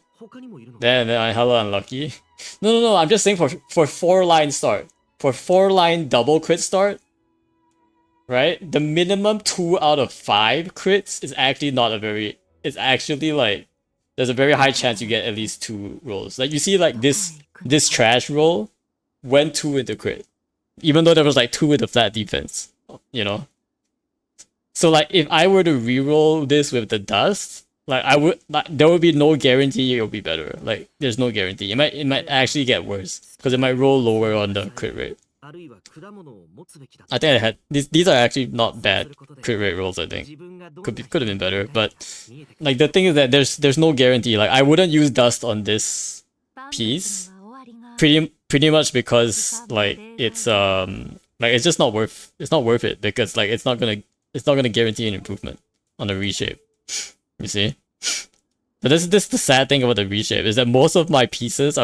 Speaker 1: Then I'm hella unlucky. No, I'm just saying for 4-line start. For 4-line double crit start, right? The minimum 2 out of 5 crits is actually not a very... It's actually like... There's a very high chance you get at least 2 rolls. Like you see like this trash roll went 2 into crit. Even though there was like 2 with the flat defense, you know? So like if I were to reroll this with the dust, like there would be no guarantee it'll be better. Like there's no guarantee. It might actually get worse because it might roll lower on the crit rate. I think I had these are actually not bad crit rate rolls. I think could have been better, but like the thing is that there's no guarantee. Like I wouldn't use dust on this piece, pretty much because like it's just not worth it because like it's not gonna guarantee an improvement on the reshape. You see? But this is the sad thing about the reshape is that most of the pieces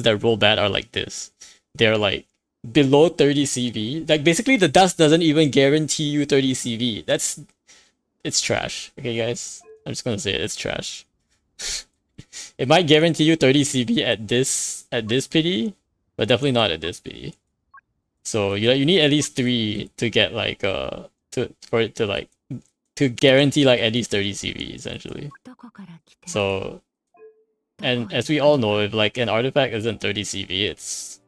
Speaker 1: that roll bad are like this. They're like below 30 CV. Like basically the dust doesn't even guarantee you 30 CV. It's trash. Okay guys? I'm just gonna say it's trash. It might guarantee you 30 CV at this pity, but definitely not at this pity. So you need at least 3 to get like to guarantee like at least 30 CV essentially. So, and as we all know, if like an artifact isn't 30 CV, it's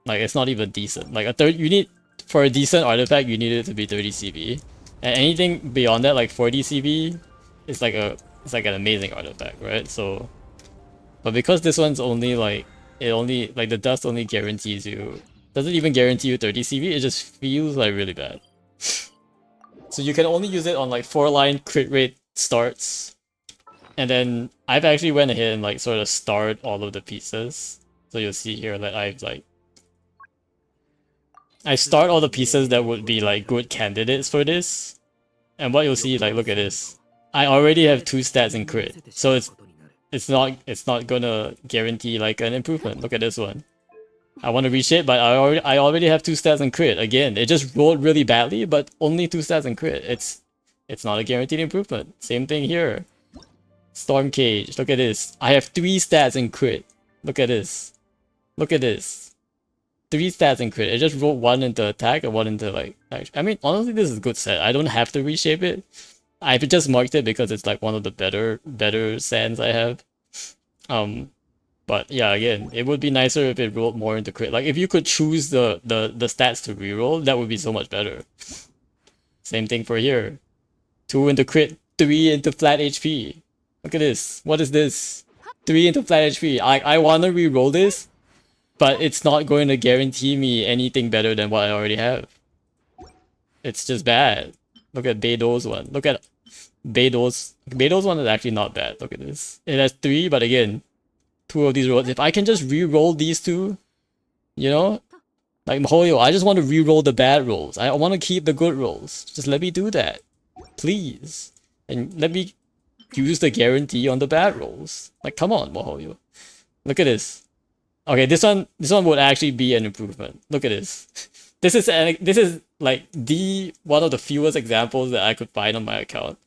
Speaker 1: not even decent. Like for a decent artifact, you need it to be 30 CV, and anything beyond that, like 40 CV, is like it's like an amazing artifact, right? So, but because this one's only like, it only, like the dust only guarantees you, doesn't even guarantee you 30 CV, it just feels like really bad. So you can only use it on like 4-line crit rate starts. And then I've actually went ahead and like sort of starred all of the pieces. So you'll see here that I start all the pieces that would be like good candidates for this. And what you'll see, like, look at this. I already have 2 stats in crit. So it's not gonna guarantee like an improvement. Look at this one. I want to reshape, but I already have 2 stats in crit. Again, it just rolled really badly, but only 2 stats in crit. It's not a guaranteed improvement. Same thing here. Storm Cage, look at this. I have 3 stats in crit. Look at this. Look at this. 3 stats in crit. It just rolled 1 into attack and 1 into like... I mean, honestly, this is a good set. I don't have to reshape it. I've just marked it because it's like one of the better sands I have. But yeah, again, it would be nicer if it rolled more into crit. Like, if you could choose the stats to reroll, that would be so much better. Same thing for here. 2 into crit, 3 into flat HP. Look at this. What is this? 3 into flat HP. I want to reroll this, but it's not going to guarantee me anything better than what I already have. It's just bad. Look at Beidou's one. Look at Beidou's. Beidou's one is actually not bad. Look at this. It has 3, but again, 2 of these rolls. If I can just re-roll these 2, you know? Like Mihoyo, I just want to re-roll the bad rolls. I want to keep the good rolls. Just let me do that. Please. And let me use the guarantee on the bad rolls. Like, come on, Mihoyo. Look at this. Okay, this one would actually be an improvement. Look at this. This is like one of the fewest examples that I could find on my account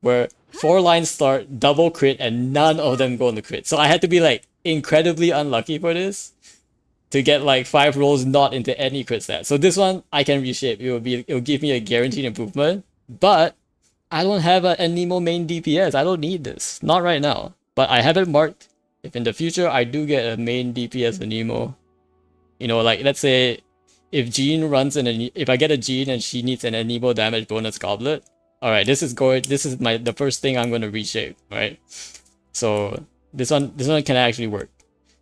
Speaker 1: where 4 lines start double crit and none of them go into crit. So I had to be like incredibly unlucky for this to get like 5 rolls not into any crit stat. So this one I can reshape. It'll give me a guaranteed improvement, but I don't have an Nemo main DPS. I don't need this. Not right now. But I have it marked. If in the future I do get a main DPS Nemo, you know, like let's say if Jean runs if I get a Jean and she needs an Nemo damage bonus goblet, alright, this is the first thing I'm gonna reshape, right? So this one can actually work.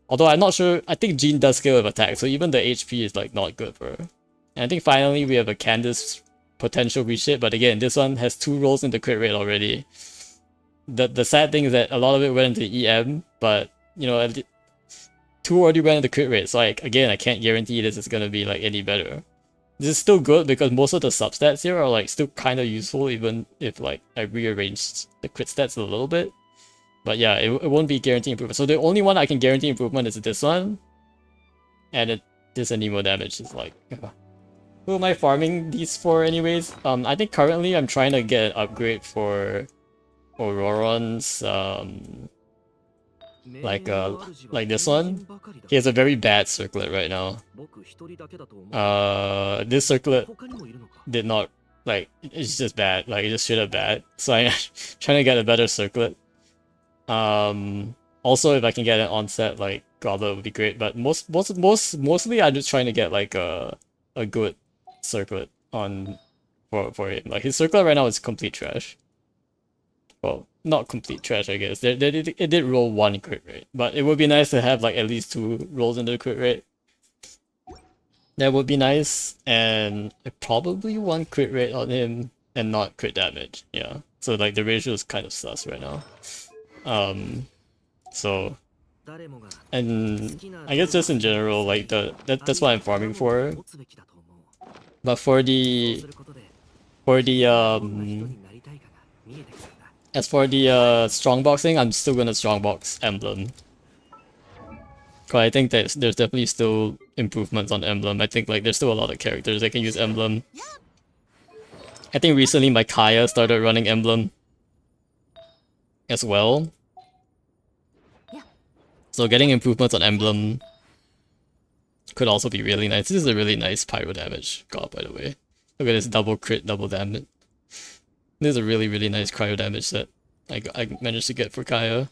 Speaker 1: Although I'm not sure, I think Jean does scale with attack, so even the HP is like not good for her. And I think finally we have a Candace potential reshape, but again, this one has 2 rolls into crit rate already. The sad thing is that a lot of it went into EM, but you know, 2 already went into crit rate, so like again, I can't guarantee this is gonna be like any better. This is still good because most of the substats here are like still kind of useful, even if like I rearranged the crit stats a little bit. But yeah, it won't be guaranteed improvement. So the only one I can guarantee improvement is this one, and this Nemo damage is like. Who am I farming these for anyways? I think currently I'm trying to get an upgrade for Auroron's like this one. He has a very bad circlet right now. This circlet did not, like, it's just bad. Like, it just straight up bad. So I'm trying to get a better circlet. Also if I can get an onset like goblet would be great, but mostly I'm just trying to get like a good circlet on for him. Like his circlet right now is complete trash. Well, not complete trash, I guess. It did roll 1 crit rate, but it would be nice to have like at least 2 rolls into the crit rate. That would be nice, and probably 1 crit rate on him and not crit damage. Yeah, so like the ratio is kind of sus right now. So, and I guess just in general, like that's what I'm farming for. But for the as for the strongboxing, I'm still gonna strongbox Emblem. Cause I think that there's definitely still improvements on Emblem. I think like there's still a lot of characters that can use Emblem. I think recently my Kaya started running Emblem as well. So getting improvements on Emblem could also be really nice. This is a really nice pyro damage god, by the way. Look at this double crit, double damage. This is a really, really nice cryo damage set I managed to get for Kaya.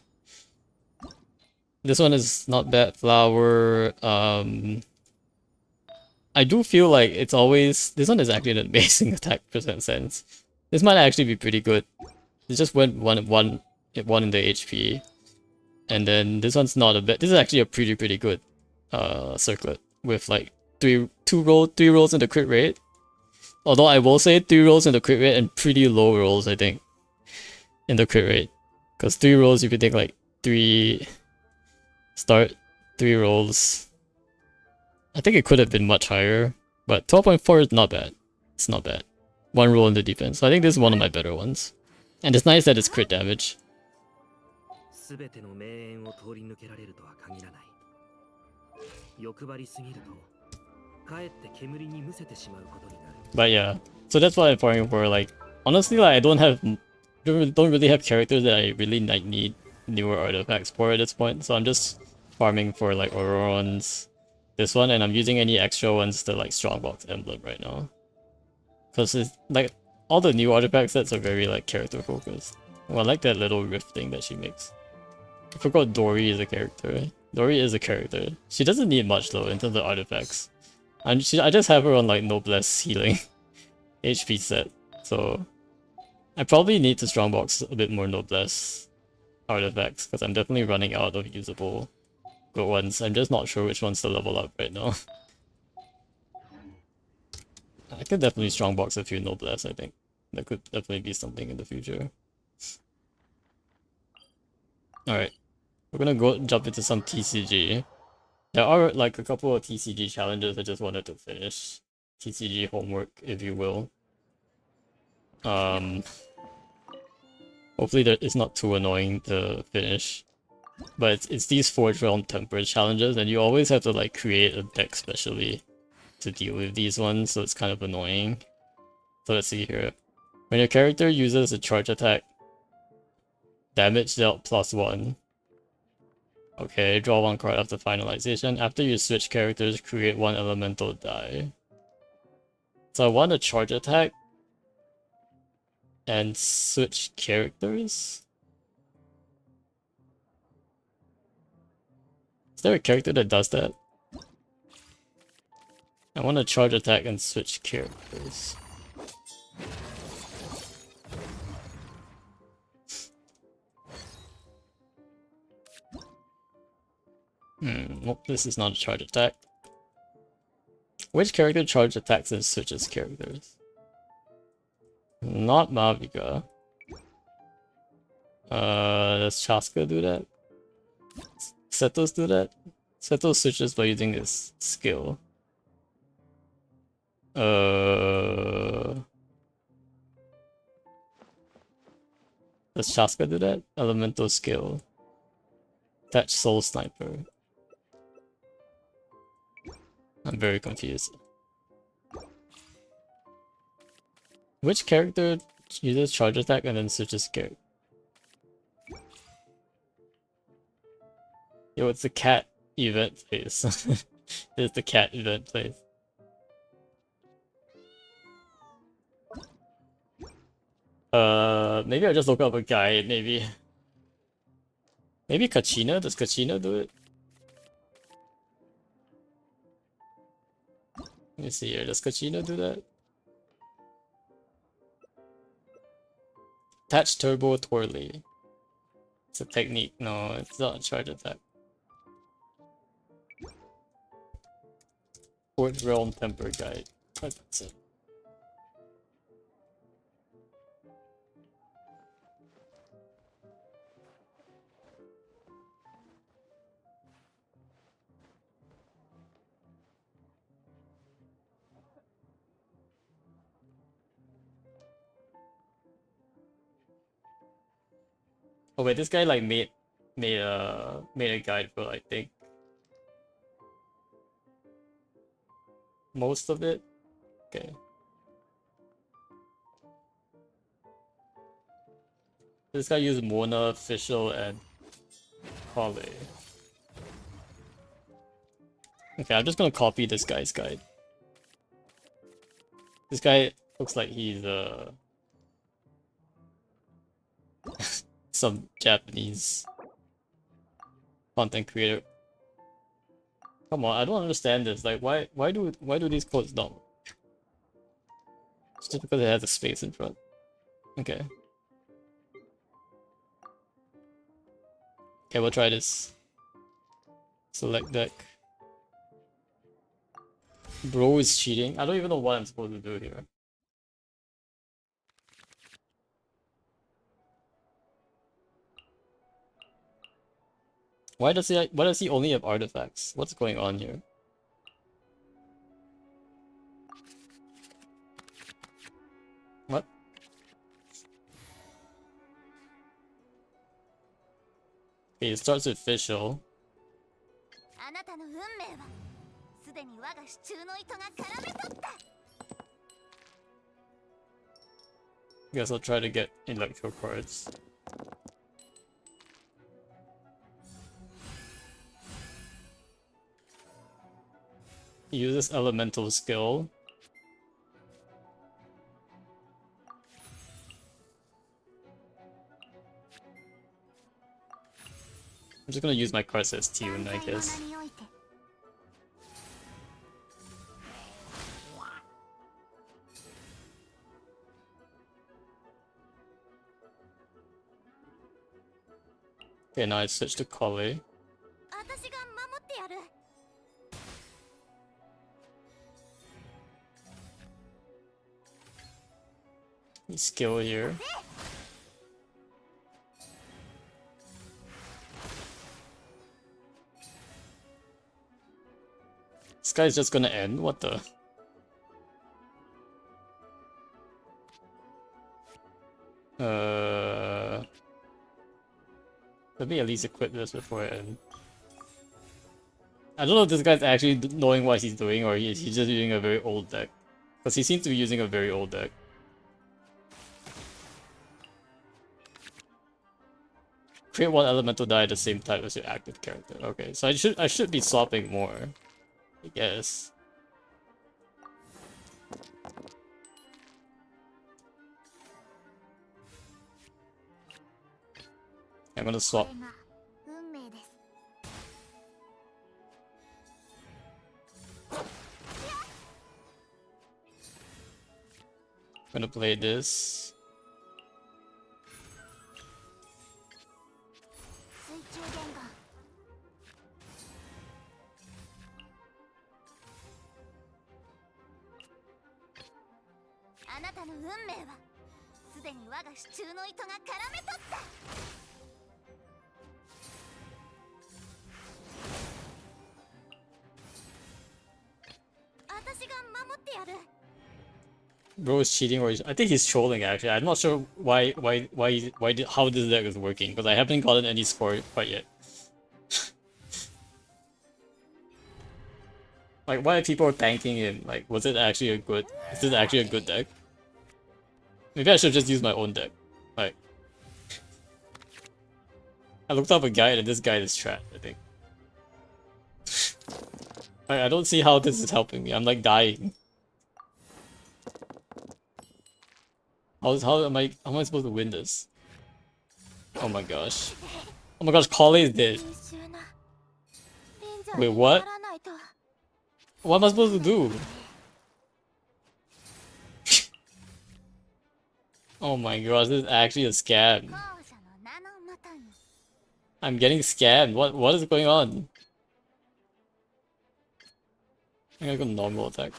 Speaker 1: This one is not bad. Flower. I do feel like it's always... This one is actually an amazing attack percent sense. This might actually be pretty good. It just went one 1 in the HP. And then this one's not a bad. This is actually a pretty good circlet with like three rolls in the crit rate. Although I will say 3 rolls in the crit rate and pretty low rolls, I think, in the crit rate. Because 3 rolls, if you take like 3 rolls, I think it could have been much higher. But 12.4 is not bad. It's not bad. 1 roll in the defense. So I think this is one of my better ones. And it's nice that it's crit damage. But yeah, so that's what I'm farming for. Like, honestly, like I don't really have characters that I really like need newer artifacts for at this point. So I'm just farming for like Aurorons, this one, and I'm using any extra ones to like Strongbox Emblem right now. Because it's like all the new artifact sets are very like character focused. Oh, I like that little rift thing that she makes. I forgot Dory is a character. Dory is a character. She doesn't need much though in terms of artifacts. I just have her on like Noblesse healing HP set. So I probably need to strongbox a bit more Noblesse artifacts because I'm definitely running out of usable good ones. I'm just not sure which ones to level up right now. I could definitely strongbox a few Noblesse, I think. That could definitely be something in the future. Alright. We're gonna go jump into some TCG. There are like a couple of TCG challenges I just wanted to finish. TCG homework, if you will. Hopefully that it's not too annoying to finish. But it's these Forge Realm Temper challenges, and you always have to like create a deck specially to deal with these ones, so it's kind of annoying. So let's see here. When your character uses a charge attack, damage dealt +1. Okay, draw 1 card after finalization. After you switch characters, create 1 elemental die. So I want a charge attack and switch characters? Is there a character that does that? I want to charge attack and switch characters. Well, this is not a charge attack. Which character charge attacks and switches characters? Not Mavica. Does Chaska do that? Setos do that? Setos switches by using his skill. Does Chaska do that? Elemental skill. Attach Soul Sniper. I'm very confused. Which character uses charge attack and then switches character? Yo, it's the cat event phase. It's the cat event phase. Maybe I'll just look up a guide, maybe. Maybe Kachina? Does Kachina do it? Let me see here. Does Kachina do that? Attach Turbo Twirly. It's a technique. No, it's not a charge attack. Forge Realm Temper Guide. That's it. Oh wait, this guy like made a guide for I think most of it. Okay. This guy used Mona, Fischl, and Kale. Okay, I'm just gonna copy this guy's guide. This guy looks like he's some Japanese content creator. Come on, I don't understand this. Like, why do these codes not work? It's just because it has a space in front. Okay. Okay, we'll try this. Select deck. Bro is cheating. I don't even know what I'm supposed to do here. Why does he only have artifacts? What's going on here? What? Okay, it starts with official. Guess I'll try to get electro cards. Use this elemental skill. I'm just gonna use my cards as tune, I guess. Okay, now I switch to Kole. Skill here. This guy's just gonna end? What the? Let me at least equip this before I end. I don't know if this guy's actually knowing what he's doing or he's just using a very old deck. Because he seems to be using a very old deck. Create one elemental die at the same time as your active character. Okay, so I should be swapping more, I guess. I'm gonna swap. I'm gonna play this. Bro is cheating, or I think he's trolling actually. I'm not sure how this deck is working because I haven't gotten any score quite yet. Like, why are people tanking him? Like, is this actually a good deck? Maybe I should just use my own deck. Like, I looked up a guide and this guide is trash, I think. I don't see how this is helping me. I'm like dying. How am I supposed to win this? Oh my gosh. Oh my gosh, Kale is dead. Wait, what? What am I supposed to do? Oh my gosh, this is actually a scam. I'm getting scammed. What is going on? I'm gonna go normal attack.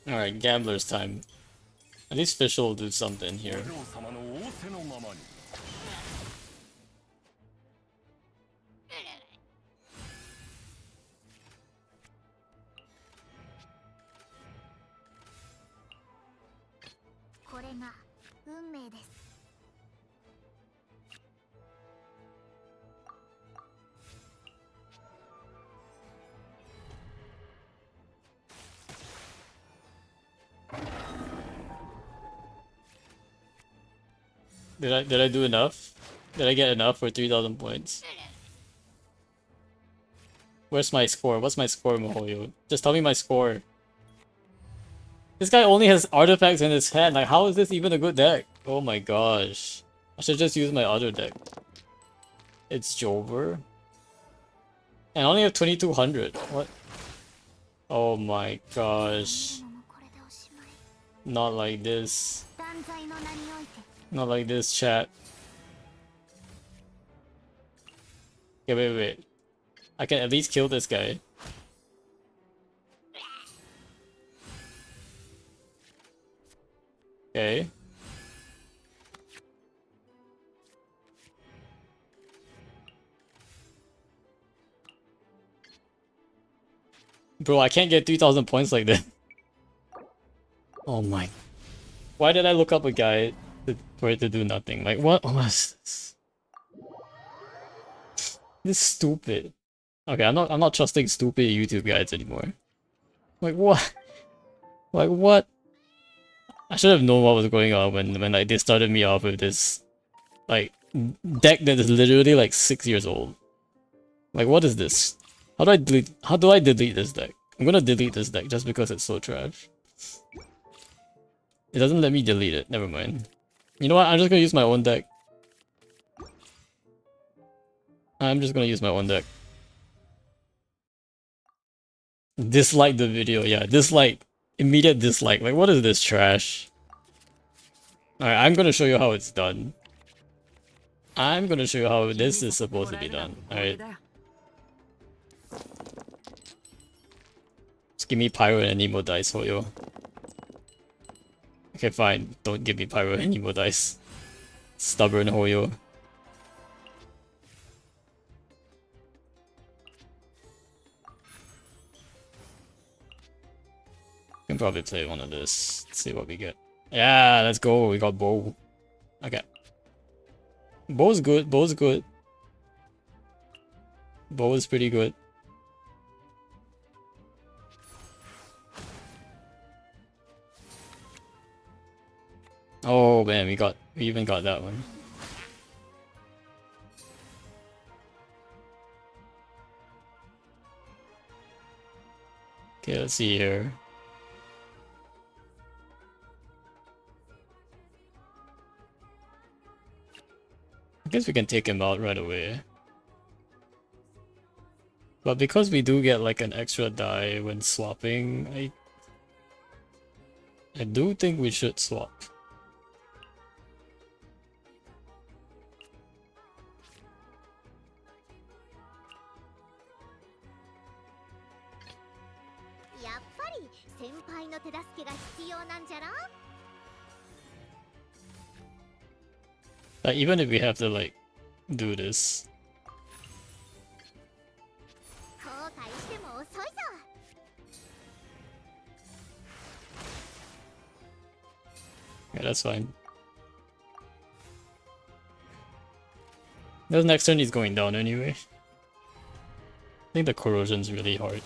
Speaker 1: Alright, gambler's time. At least Fish will do something here. Did I do enough? Did I get enough for 3,000 points? Where's my score? What's my score, Mihoyo? Just tell me my score. This guy only has artifacts in his hand. Like, how is this even a good deck? Oh my gosh. I should just use my other deck. It's Jover. And I only have 2,200. What? Oh my gosh. Not like this. Not like this, chat. Okay, wait. I can at least kill this guy. Okay. Bro, I can't get 3,000 points like that. Oh my. Why did I look up a guy for it to do nothing? Like, what was this? This is stupid. Okay, I'm not trusting stupid YouTube guides anymore. Like, what? Like, what? I should have known what was going on when like, they started me off with this, like, deck that is literally, like, 6 years old. Like, what is this? How do I delete this deck? I'm gonna delete this deck just because it's so trash. It doesn't let me delete it. Never mind. You know what? I'm just gonna use my own deck. I'm just gonna use my own deck. Dislike the video. Yeah, dislike. Immediate dislike. Like, what is this trash? Alright, I'm gonna show you how it's done. I'm gonna show you how this is supposed to be done. Alright. Just give me Pyro and Nemo dice for you. Okay, fine. Don't give me Pyro and Nemo dice. Stubborn Hoyo. Can probably play one of this. Let's see what we get. Yeah, let's go. We got Bow. Okay. Bow's good. Bow's good. Bow is pretty good. Oh man, we even got that one. Okay, let's see here. I guess we can take him out right away. But because we do get like an extra die when swapping, I do think we should swap. Even if we have to like do this. Yeah, that's fine. This next turn he's going down anyway. I think the corrosion's really hard.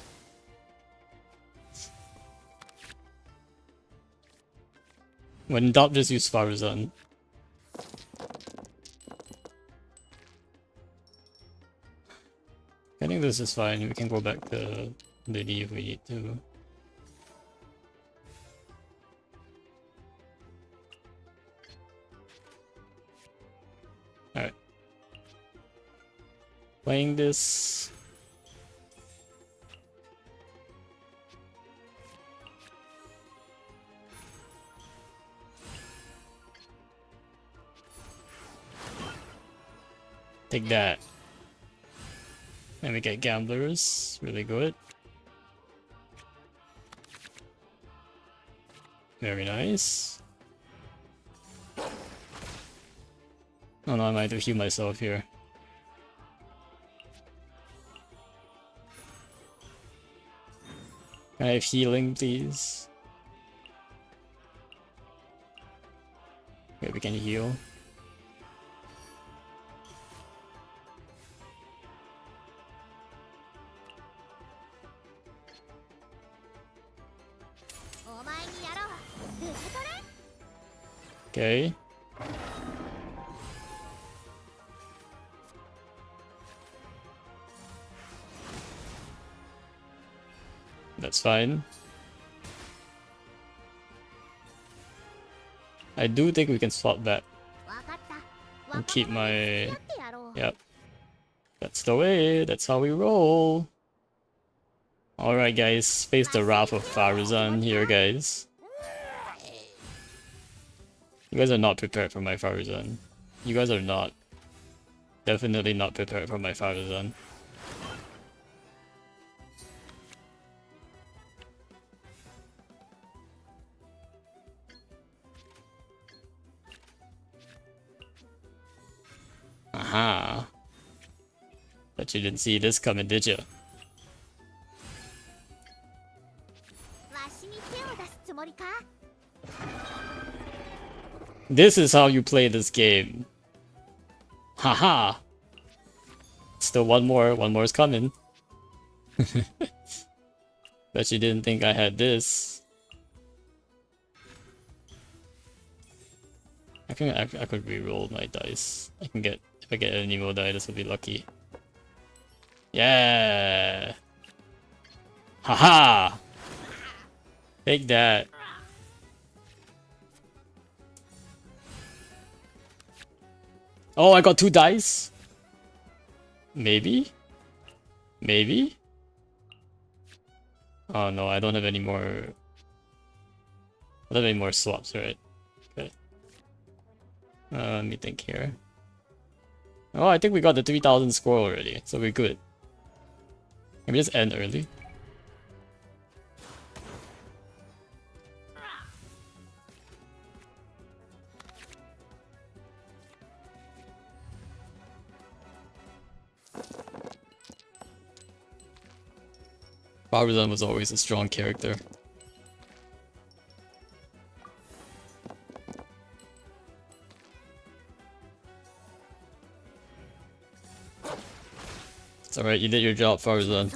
Speaker 1: When in doubt, just use Faruzan. I think this is fine. We can go back to Lily if we need to. Alright. Playing this. Take that. And we get Gamblers. Really good. Very nice. Oh no, I might have to heal myself here. Can I have healing, please? Okay, we can heal. Okay. That's fine. I do think we can swap back and keep my... Yep. That's the way. That's how we roll. Alright guys, face the wrath of Faruzan here guys. You guys are not prepared for my Farazan. You guys are not. Definitely not prepared for my Farazan. Aha. Bet you didn't see this coming, did you? This is how you play this game. Haha. Still one more is coming. Bet you didn't think I had this. I could re-roll my dice. If I get an Nemo die, this will be lucky. Yeah. Haha. Take that. Oh, I got 2 dice? Maybe? Maybe? Oh no, I don't have any more... I don't have any more swaps, right? Okay. Let me think here. Oh, I think we got the 3000 score already, so we're good. Can we just end early? Barbazan was always a strong character. It's alright, you did your job, Farzan.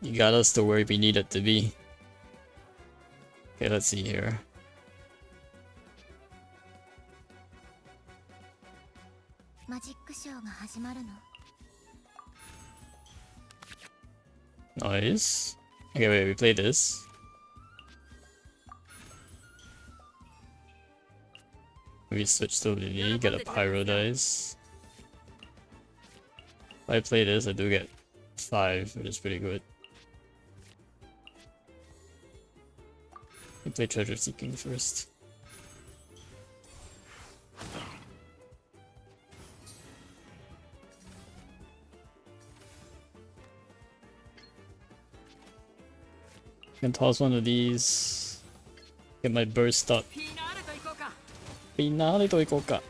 Speaker 1: You got us to where we needed to be. Okay, let's see here. Nice. Okay, wait, we play this. We switch to Lily, get a Pyro dice. If I play this, I do get 5, which is pretty good. We play Treasure Seeking first. Can toss one of these. Get my burst up. Finale to ikou ka.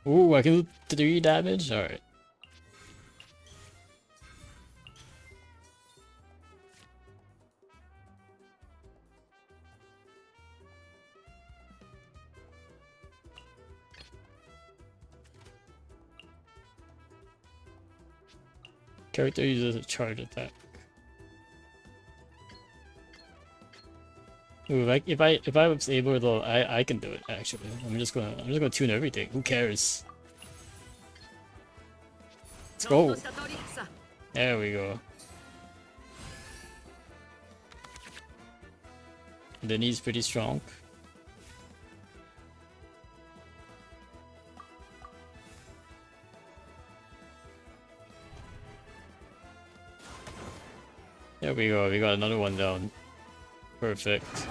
Speaker 1: Ooh, I can do 3 damage? Alright. Character uses a charge attack. Ooh, like if I was able to, I can do it actually. I'm just gonna tune everything. Who cares? Let's go. There we go. Denny's pretty strong. There we go, we got another one down. Perfect.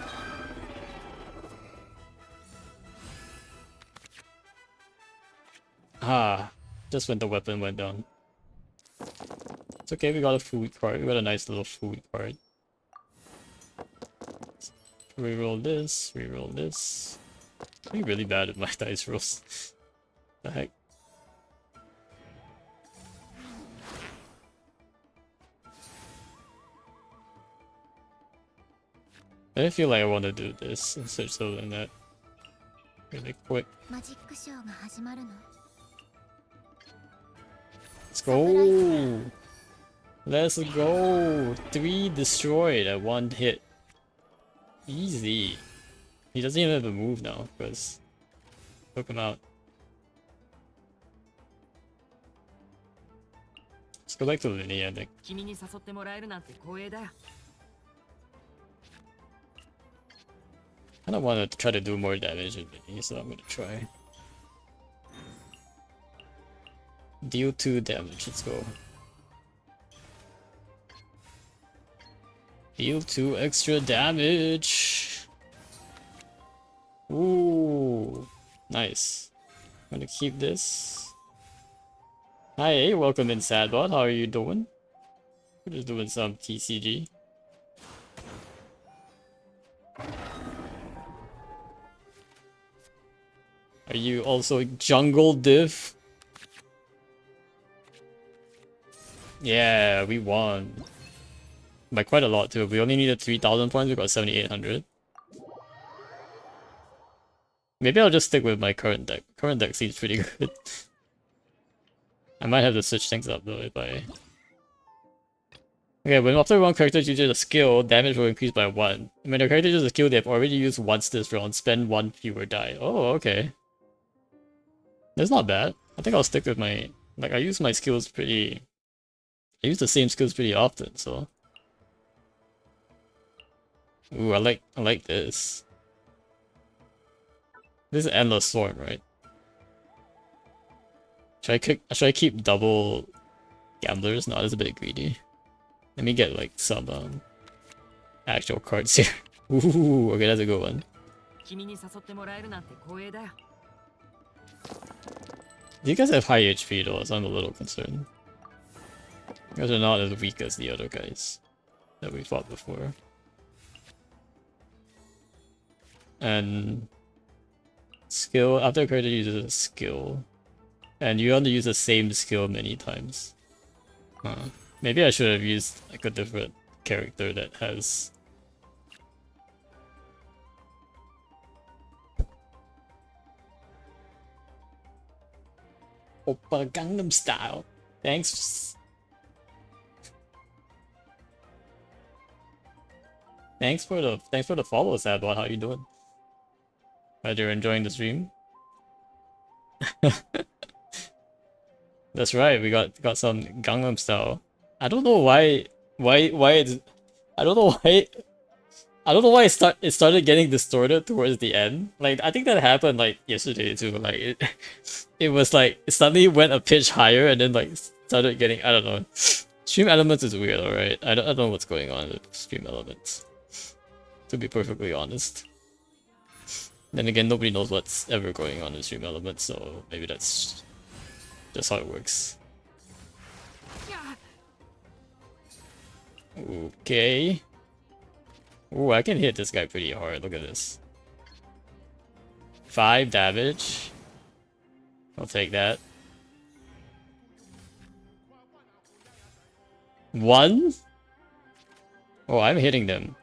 Speaker 1: Ah, just when the weapon went down. It's okay, we got a food card. We got a nice little food card. Reroll this, reroll this. I'm really bad at my dice rolls. The heck? I feel like I want to do this and switch over than that really quick. Let's go! Let's go! 3 destroyed at 1 hit. Easy. He doesn't even have a move now because took him out. Let's go back to Linny, I think.
Speaker 2: 君に誘ってもらえるなんて光栄だよ。
Speaker 1: I don't want to try to do more damage with Linny, so I'm gonna try. Deal 2 damage, let's go. Deal 2 extra damage! Ooh, nice. I'm gonna keep this. Hi, welcome in Sadbot, how are you doing? We're just doing some TCG. Are you also jungle diff? Yeah, we won. By quite a lot too. We only needed 3,000 points, we got 7,800. Maybe I'll just stick with my current deck. Current deck seems pretty good. I might have to switch things up though if I... Okay, when after one character uses a skill, damage will increase by 1. When the character uses a skill they've already used once this round, spend 1 fewer die. Oh, okay. That's not bad. I think I'll stick with my... Like, I use my skills pretty... I use the same skills pretty often, so... Ooh, I like this. This is Endless Storm, right? Should I keep double gamblers? No, that's a bit greedy. Let me get like some actual cards here. Ooh, okay, that's a good one.
Speaker 2: 君に誘ってもらえるなんて光栄だよ。
Speaker 1: You guys have high HP though, so I'm a little concerned. You guys are not as weak as the other guys that we fought before. And skill, after a character uses a skill, and you want to use the same skill many times. Huh. Maybe I should have used like a different character that has... Oppa Gangnam Style. Thanks. Thanks for the follow, Sadbot. How you doing? Glad you're enjoying the stream. That's right, we got some Gangnam Style. I don't know why it's I don't know why it started getting distorted towards the end. Like I think that happened like yesterday too. Like it was like it suddenly went a pitch higher and then like started getting, I don't know. Stream elements is weird, alright. I don't know what's going on with stream elements, to be perfectly honest. Then again, nobody knows what's ever going on in stream elements, so maybe that's just how it works. Okay. Ooh, I can hit this guy pretty hard. Look at this. 5 damage. I'll take that. 1? Oh, I'm hitting them.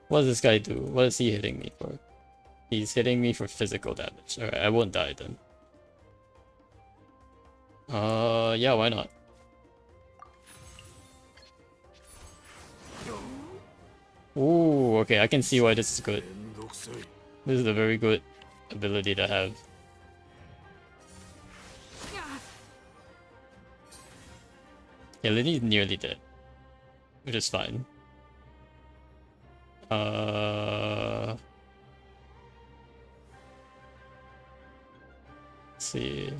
Speaker 1: What does this guy do? What is he hitting me for? He's hitting me for physical damage. Alright, I won't die then. Yeah, why not? Ooh, okay, I can see why this is good. This is a very good ability to have. Yeah, Linny's nearly dead, which is fine. Let's see.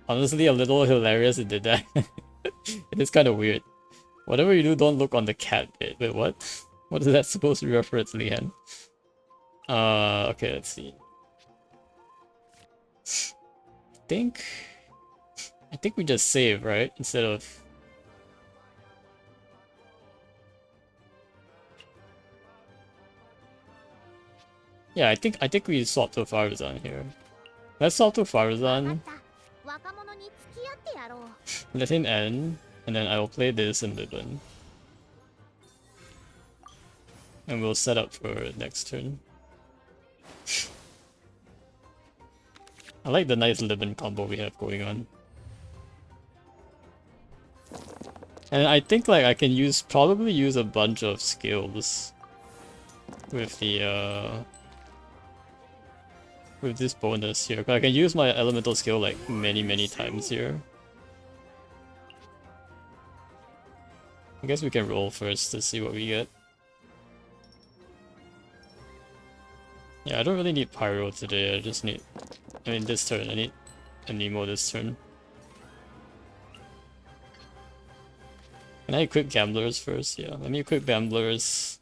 Speaker 1: Honestly, a little hilarious it did that. It is kind of weird. Whatever you do, don't look on the cat bit. Wait, what? What is that supposed to reference, Lian? Okay, let's see. I think we just save, right? Instead of... Yeah, I think we swap to Farazan here. Let's swap to Farazan. Let him end, and then I will play this and Libin. And we'll set up for next turn. I like the nice Libin combo we have going on. And I think like I can probably use a bunch of skills with the with this bonus here. 'Cause I can use my elemental skill like many times here. I guess we can roll first to see what we get. Yeah, I don't really need Pyro today, I just need... I mean this turn, I need a Nemo this turn. Can I equip Gamblers first? Yeah, let me equip Gamblers.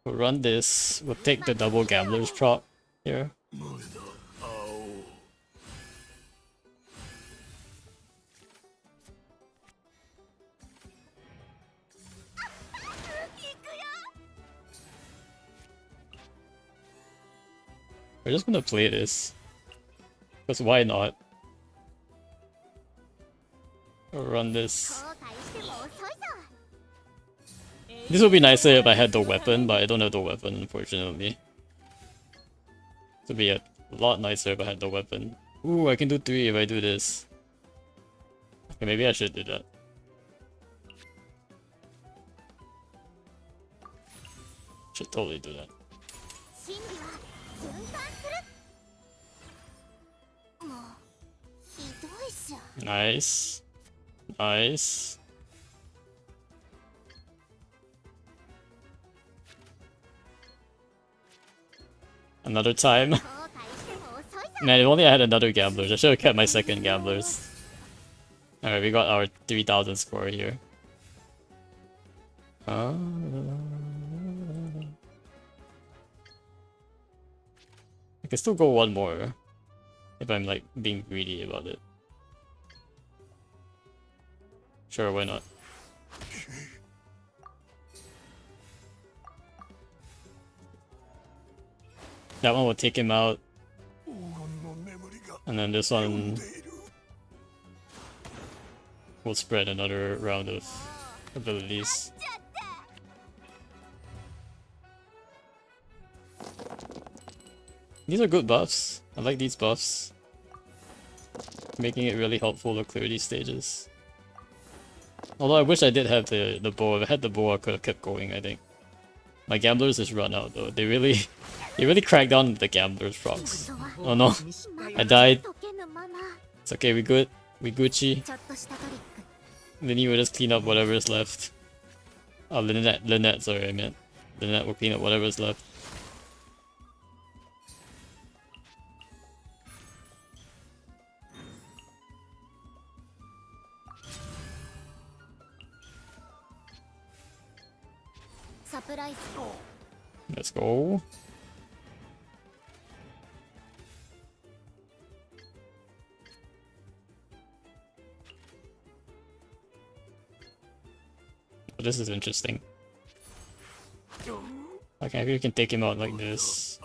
Speaker 1: We'll run this, we'll take the double Gamblers proc here. We're just gonna play this. Because why not? We'll run this. This would be nicer if I had the weapon, but I don't have the weapon, unfortunately. This would be a lot nicer if I had the weapon. Ooh, I can do 3 if I do this. Okay, maybe I should do that. Should totally do that. Nice. Nice. Another time. Man, if only I had another Gamblers. I should have kept my second Gamblers. Alright, we got our 3000 score here. I can still go one more. If I'm like being greedy about it. Sure, why not? That one will take him out. And then this one will spread another round of abilities. These are good buffs. I like these buffs. Making it really helpful to clear these stages. Although I wish I did have the bow. If I had the bow, I could have kept going, I think. My Gamblers is run out though. They really cracked down on the Gamblers procs. Oh no. I died. It's okay, we good. We Gucci. Linny will just clean up whatever is left. Oh, Lynette, sorry, I meant. Lynette will clean up whatever is left. Let's go. Oh, this is interesting. Okay, maybe we can take him out like this.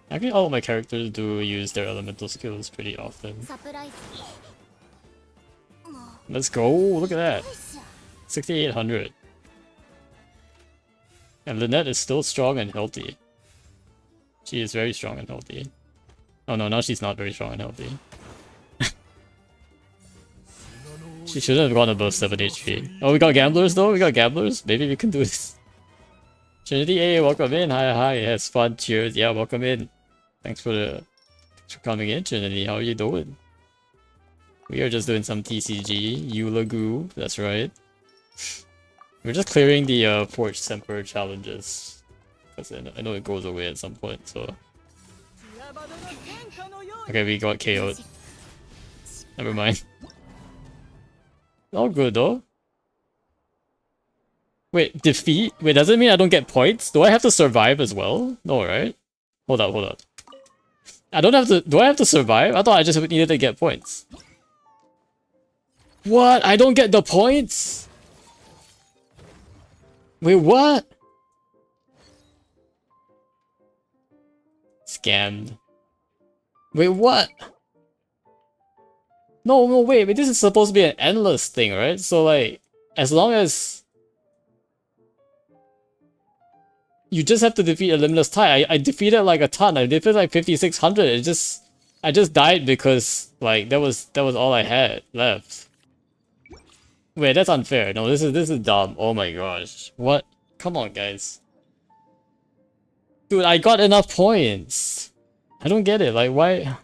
Speaker 1: Actually, all of my characters do use their elemental skills pretty often. Let's go! Look at that! 6800. And Lynette is still strong and healthy. She is very strong and healthy. Oh no, now she's not very strong and healthy. She shouldn't have gone above 7 HP. Oh, we got Gamblers though? We got Gamblers? Maybe we can do this. Trinity, hey, welcome in. Hi, yes, fun, cheers. Yeah, welcome in. Thanks for coming in, Trinity. How are you doing? We are just doing some TCG, Eulagoo, that's right. We're just clearing the Forge Temper challenges. Because I know it goes away at some point, so... Okay, we got KO'd. Never mind. All good though. Wait, defeat? Wait, does it mean I don't get points? Do I have to survive as well? No, right? Hold up. I don't have to... Do I have to survive? I thought I just needed to get points. What? I don't get the points? Wait, what? Scammed. Wait, what? No, wait, this is supposed to be an endless thing, right? So, like, as long as... You just have to defeat a limitless tie. I defeated like a ton. I defeated like 5600. I just died because, like, that was all I had left. Wait, that's unfair. No, this is dumb. Oh my gosh. What? Come on, guys. Dude, I got enough points. I don't get it. Like, why?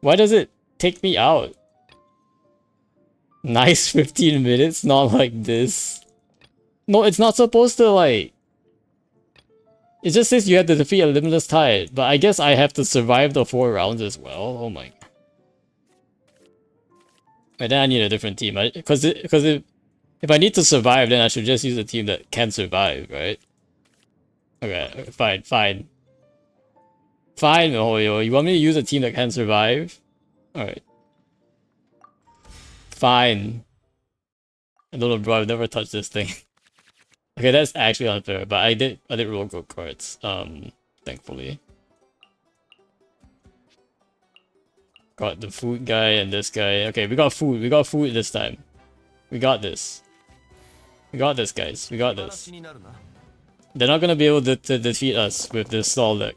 Speaker 1: Why does it take me out? Nice 15 minutes, not like this. No, it's not supposed to, like... It just says you have to defeat a limitless tide, but I guess I have to survive the 4 rounds as well. Oh my... But then I need a different team. Because if I need to survive, then I should just use a team that can survive, right? Okay, fine, fine. Fine, Mihoyo. You want me to use a team that can survive? Alright. Fine. I don't know, bro. I've never touched this thing. Okay, that's actually unfair, but I did roll good cards. Thankfully. Got the food guy and this guy. Okay, we got food. We got food this time. We got this. We got this, guys. We got this. They're not gonna be able to defeat us with this stall deck.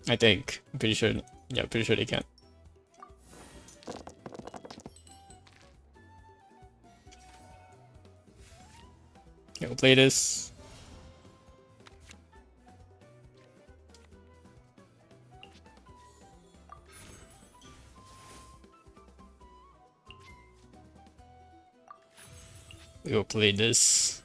Speaker 1: I think. I'm pretty sure. Yeah, pretty sure they can. Okay, we'll play this. We will play this.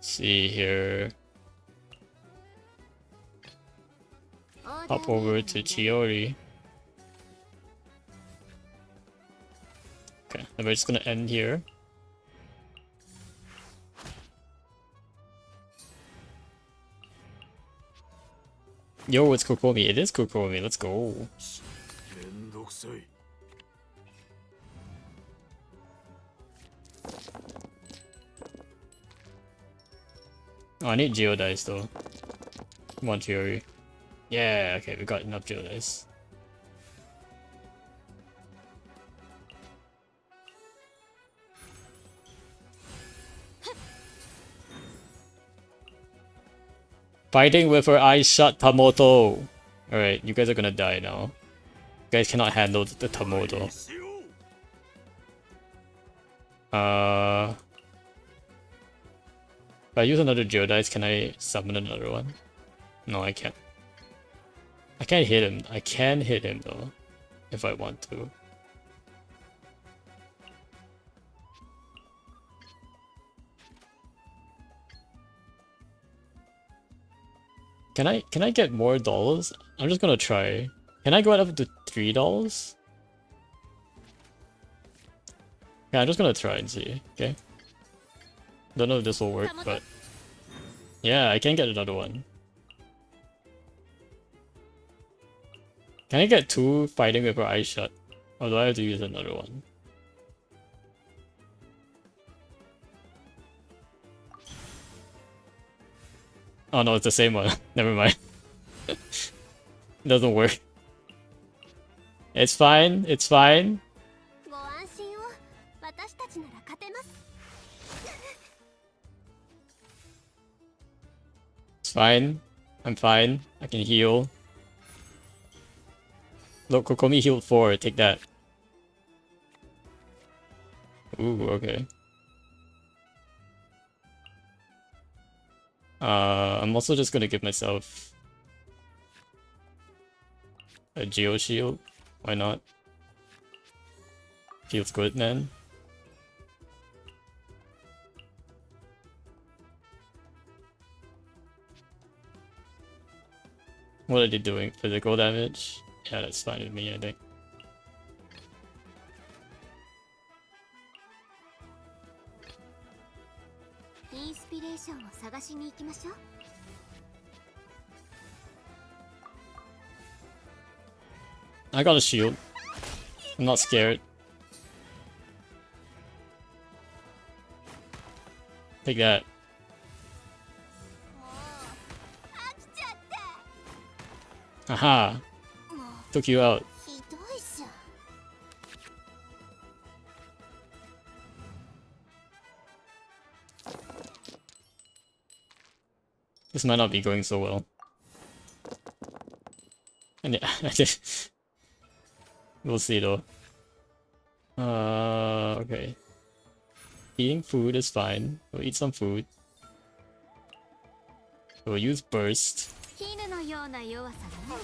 Speaker 1: See here. Hop over to Chiori. Okay, then we're just gonna end here. Yo, it's Kokomi. It is Kokomi. Let's go. Oh, I need Geodice though. Come on, Chiori. Yeah, okay, we got enough Geodice. Fighting with her eyes shut, Tamoto. Alright, you guys are gonna die now. You guys cannot handle the Tamoto. If I use another Geodice, can I summon another one? No, I can't. I can't hit him. I can hit him though, if I want to. Can I get more dolls? I'm just gonna try. Can I go up to $3? Yeah, I'm just gonna try and see. Okay. Don't know if this will work, but yeah, I can get another one. Can I get 2 fighting with her eyes shut? Or do I have to use another one? Oh no, it's the same one. Never mind. Doesn't work. It's fine. It's fine. It's fine. I'm fine. I can heal. Look, Kokomi healed 4. Take that. Ooh, okay. I'm also just gonna give myself a Geo Shield. Why not? Feels good, man. What are they doing? Physical damage? Yeah, that's fine with me, I think. I got a shield. I'm not scared. Take that. Aha! Took you out. This might not be going so well. And yeah, we'll see though. Okay. Eating food is fine. We'll eat some food. We'll use burst.
Speaker 3: 絹のような弱さだね。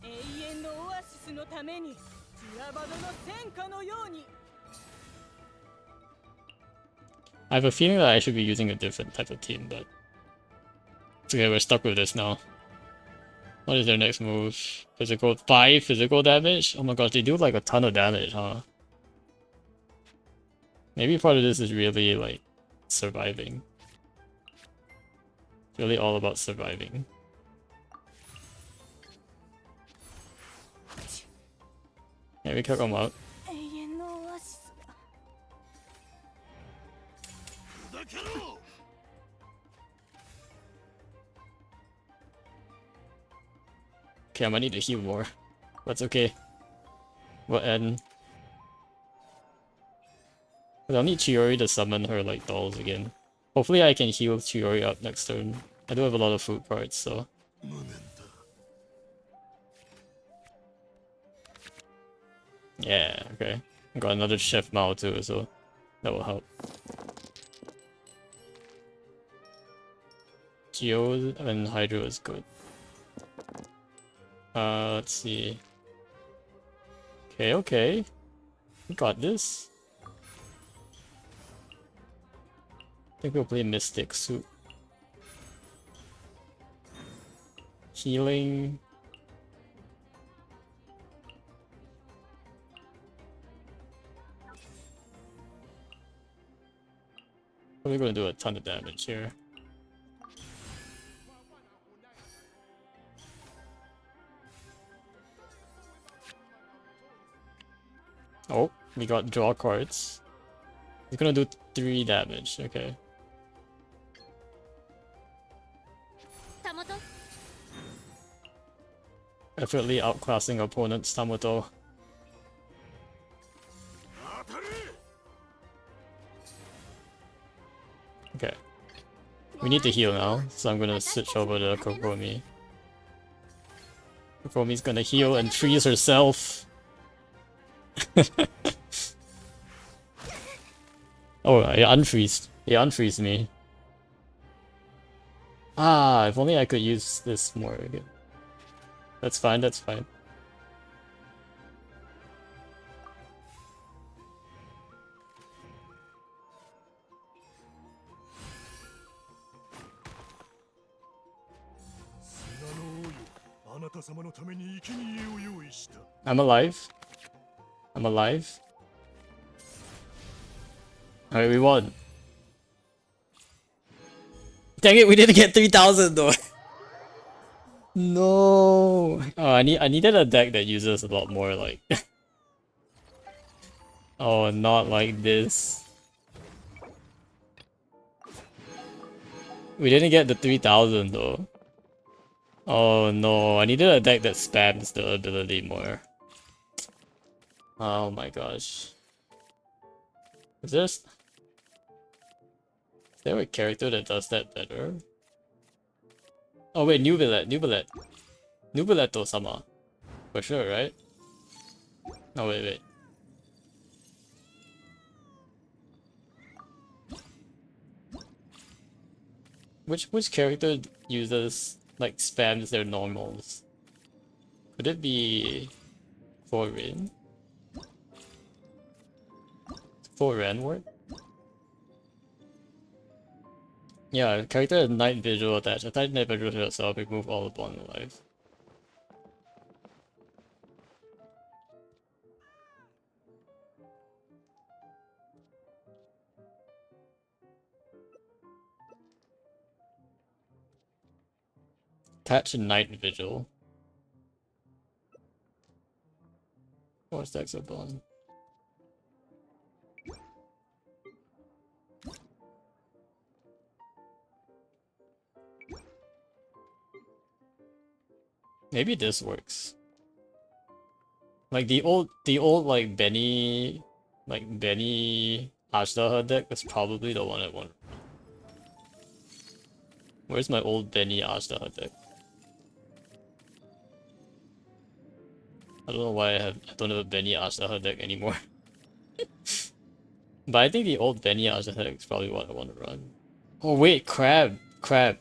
Speaker 4: 永遠のオアシスのためにティアバドの戦火のように。
Speaker 1: I have a feeling that I should be using a different type of team, but it's okay, we're stuck with this now. What is their next move? Physical 5 physical damage? Oh my gosh, they do like a ton of damage, huh? Maybe part of this is really like surviving. It's really all about surviving. Yeah, we kick them out.
Speaker 4: 永遠のオアシスが。
Speaker 1: Okay, I might need to heal more. That's okay. We'll end. But I'll need Chiori to summon her like dolls again. Hopefully I can heal Chiori up next turn. I do have a lot of food parts, so. Yeah, okay. I got another Chef Mao too, so that will help. Geo and Hydro is good. Let's see. Okay, okay. We got this. I think we'll play Mystic Soup. Healing. Probably gonna do a ton of damage here. Oh, we got draw cards. He's gonna do 3 damage, okay.
Speaker 3: タモト
Speaker 1: Effortlessly outclassing opponents, Tamoto. Okay. We need to heal now, so I'm gonna switch over to Kokomi. Kokomi's gonna heal and freeze herself. Oh, he unfreezed. He unfreezed me. Ah, if only I could use this more again. That's fine, that's fine. I'm alive. I'm alive. Alright, we won. Dang it, we didn't get 3,000 though. No. Oh, I needed a deck that uses a lot more like. Oh, not like this. We didn't get the 3,000 though. Oh no, I needed a deck that spams the ability more. Oh my gosh. Is there a character that does that better? Oh wait, Nubilet. Nubileto-sama. For sure, right? Oh wait. Which character uses like spams their normals? Could it be Foreign? Foreign work? Yeah, character has night visual attached. Attach night visual to yourself, remove all opponent life. Attach night vigil. Or stacks up on. Maybe this works. Like the old like Benny Ashtaha deck is probably the one I want. Where's my old Benny Ashtaha deck? I don't know why I don't have a Benny Ashtaha deck anymore. But I think the old Benny Ashtaha deck is probably what I want to run. Oh wait, Crab! Crab.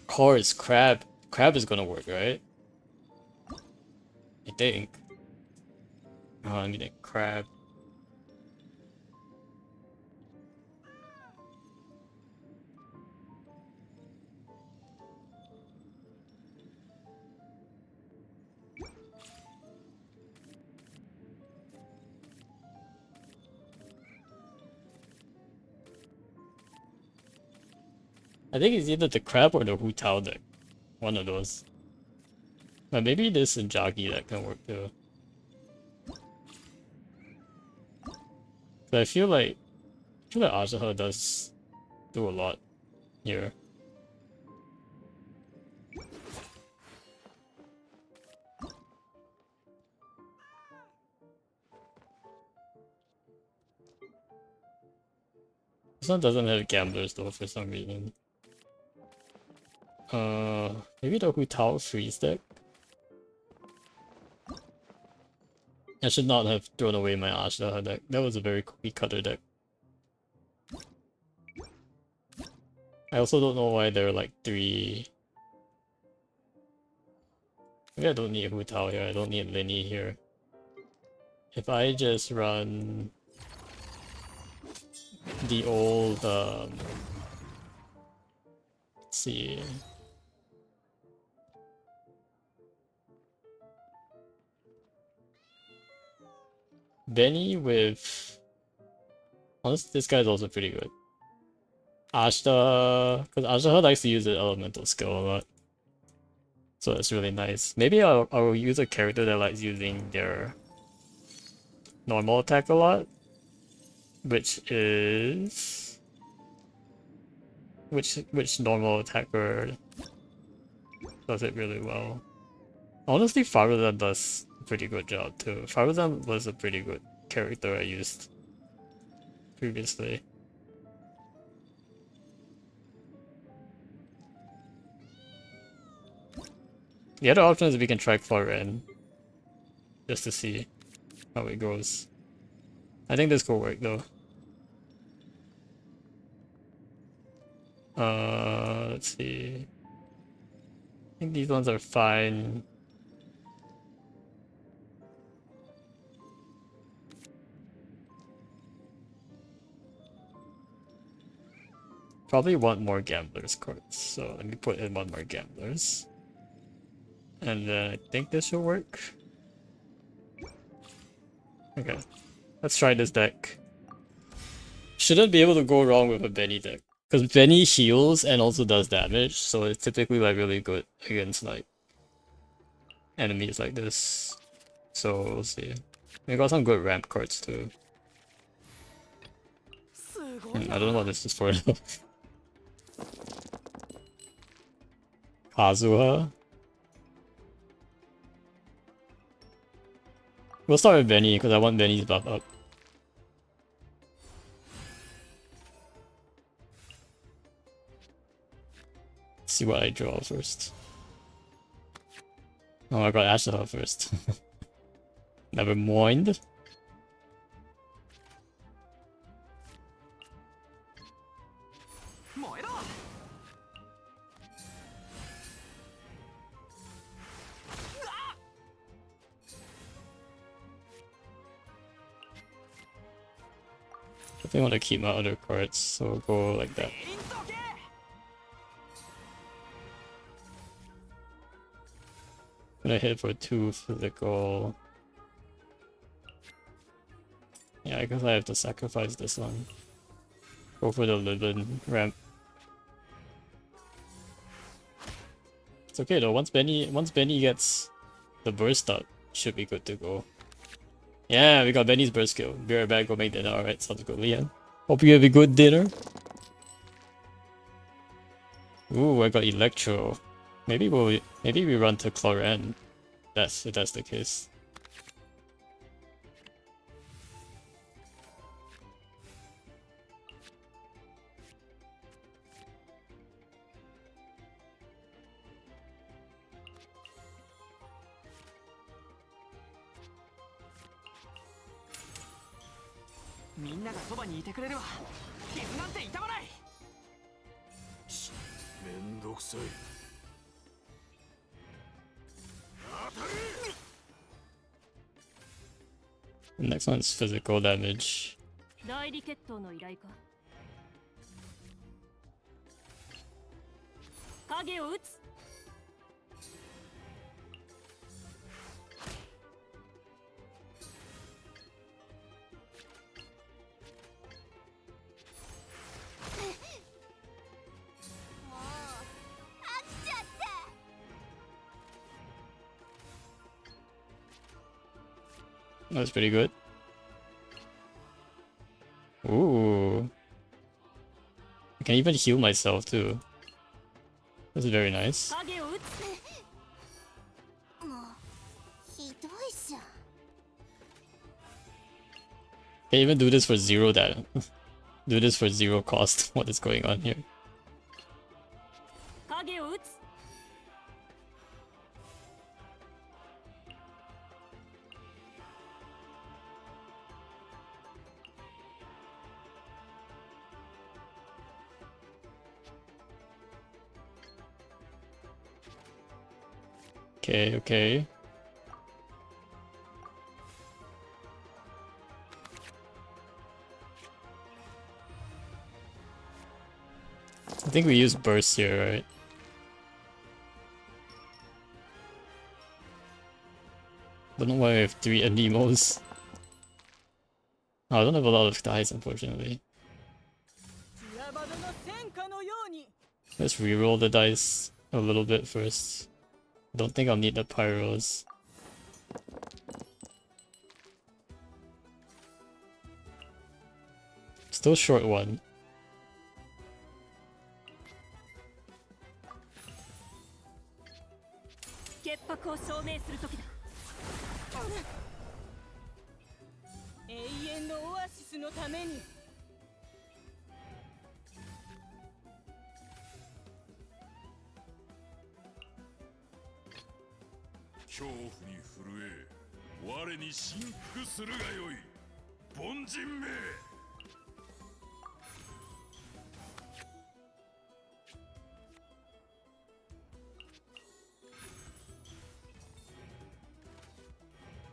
Speaker 1: Course, Crab. Crab is gonna work, right? I think. Oh, I need a Crab. I think it's either the Crab or the Hu Tao deck. One of those. But maybe this and Jockey that can work too. But I feel like Ashtaha does do a lot here. This one doesn't have gamblers though for some reason. Maybe the Hu Tao freeze deck? I should not have thrown away my Ashtaha deck. That was a very cookie cutter deck. I also don't know why there are like 3. Maybe I don't need Hu Tao here, I don't need Linny here. If I just run the old let's see. Benny with honestly this guy's also pretty good. Ashta, because Ashta likes to use the elemental skill a lot. So it's really nice. Maybe I'll use a character that likes using their normal attack a lot. Which is which normal attacker does it really well? Honestly, Faruzan does a pretty good job too. Faruzan was a pretty good character I used previously. The other option is we can try Floren just to see how it goes. I think this could work though. Let's see. I think these ones are fine. Probably want more gamblers cards, so let me put in one more gamblers. And then I think this should work. Okay, let's try this deck. Shouldn't be able to go wrong with a Benny deck. Because Benny heals and also does damage, so it's typically like really good against like enemies like this. So we'll see. We got some good ramp cards too. I don't know what this is for though. Kazuha. We'll start with Benny because I want Benny's buff up. Let's see what I draw first. Oh, I got Ashtaha first. Never mind. I think I want to keep my other cards, so we'll go like that. Gonna hit for 2 physical. Yeah, I guess I have to sacrifice this one. Go for the Livin ramp. It's okay though, once Benny gets the burst up, should be good to go. Yeah, we got Benny's burst skill. Be right back, go make dinner. Alright, sounds good, Leon. Hope you have a good dinner. Ooh, I got Electro. Maybe we run to Cloran. If that's the case.
Speaker 2: みんながそばにいてくれるわ。傷なんて痛まない。
Speaker 5: めんどくさい。当たれ。
Speaker 1: The next one's physical damage.
Speaker 3: 代理決闘の依頼か。影を打つ。もう飽きちゃった。
Speaker 1: That's pretty good. Ooh. I can even heal myself too. That's very nice.
Speaker 3: 影を打つ。もうひどいじゃん。
Speaker 1: Can even do this for zero that do this for zero cost. What is going on here?
Speaker 3: 影を打つ。
Speaker 1: Okay, okay. I think we use burst here, right? Don't know why we have 3 Anemos. Oh, I don't have a lot of dice, unfortunately.
Speaker 4: ジュラバドの戦果のように。
Speaker 1: Let's reroll the dice a little bit first. Don't think I'll need the pyros. Still short one.
Speaker 3: 潔白を証明する時だ。
Speaker 4: 永遠のオアシスのために。
Speaker 5: 恐怖に震え我に振服するがよい凡人め。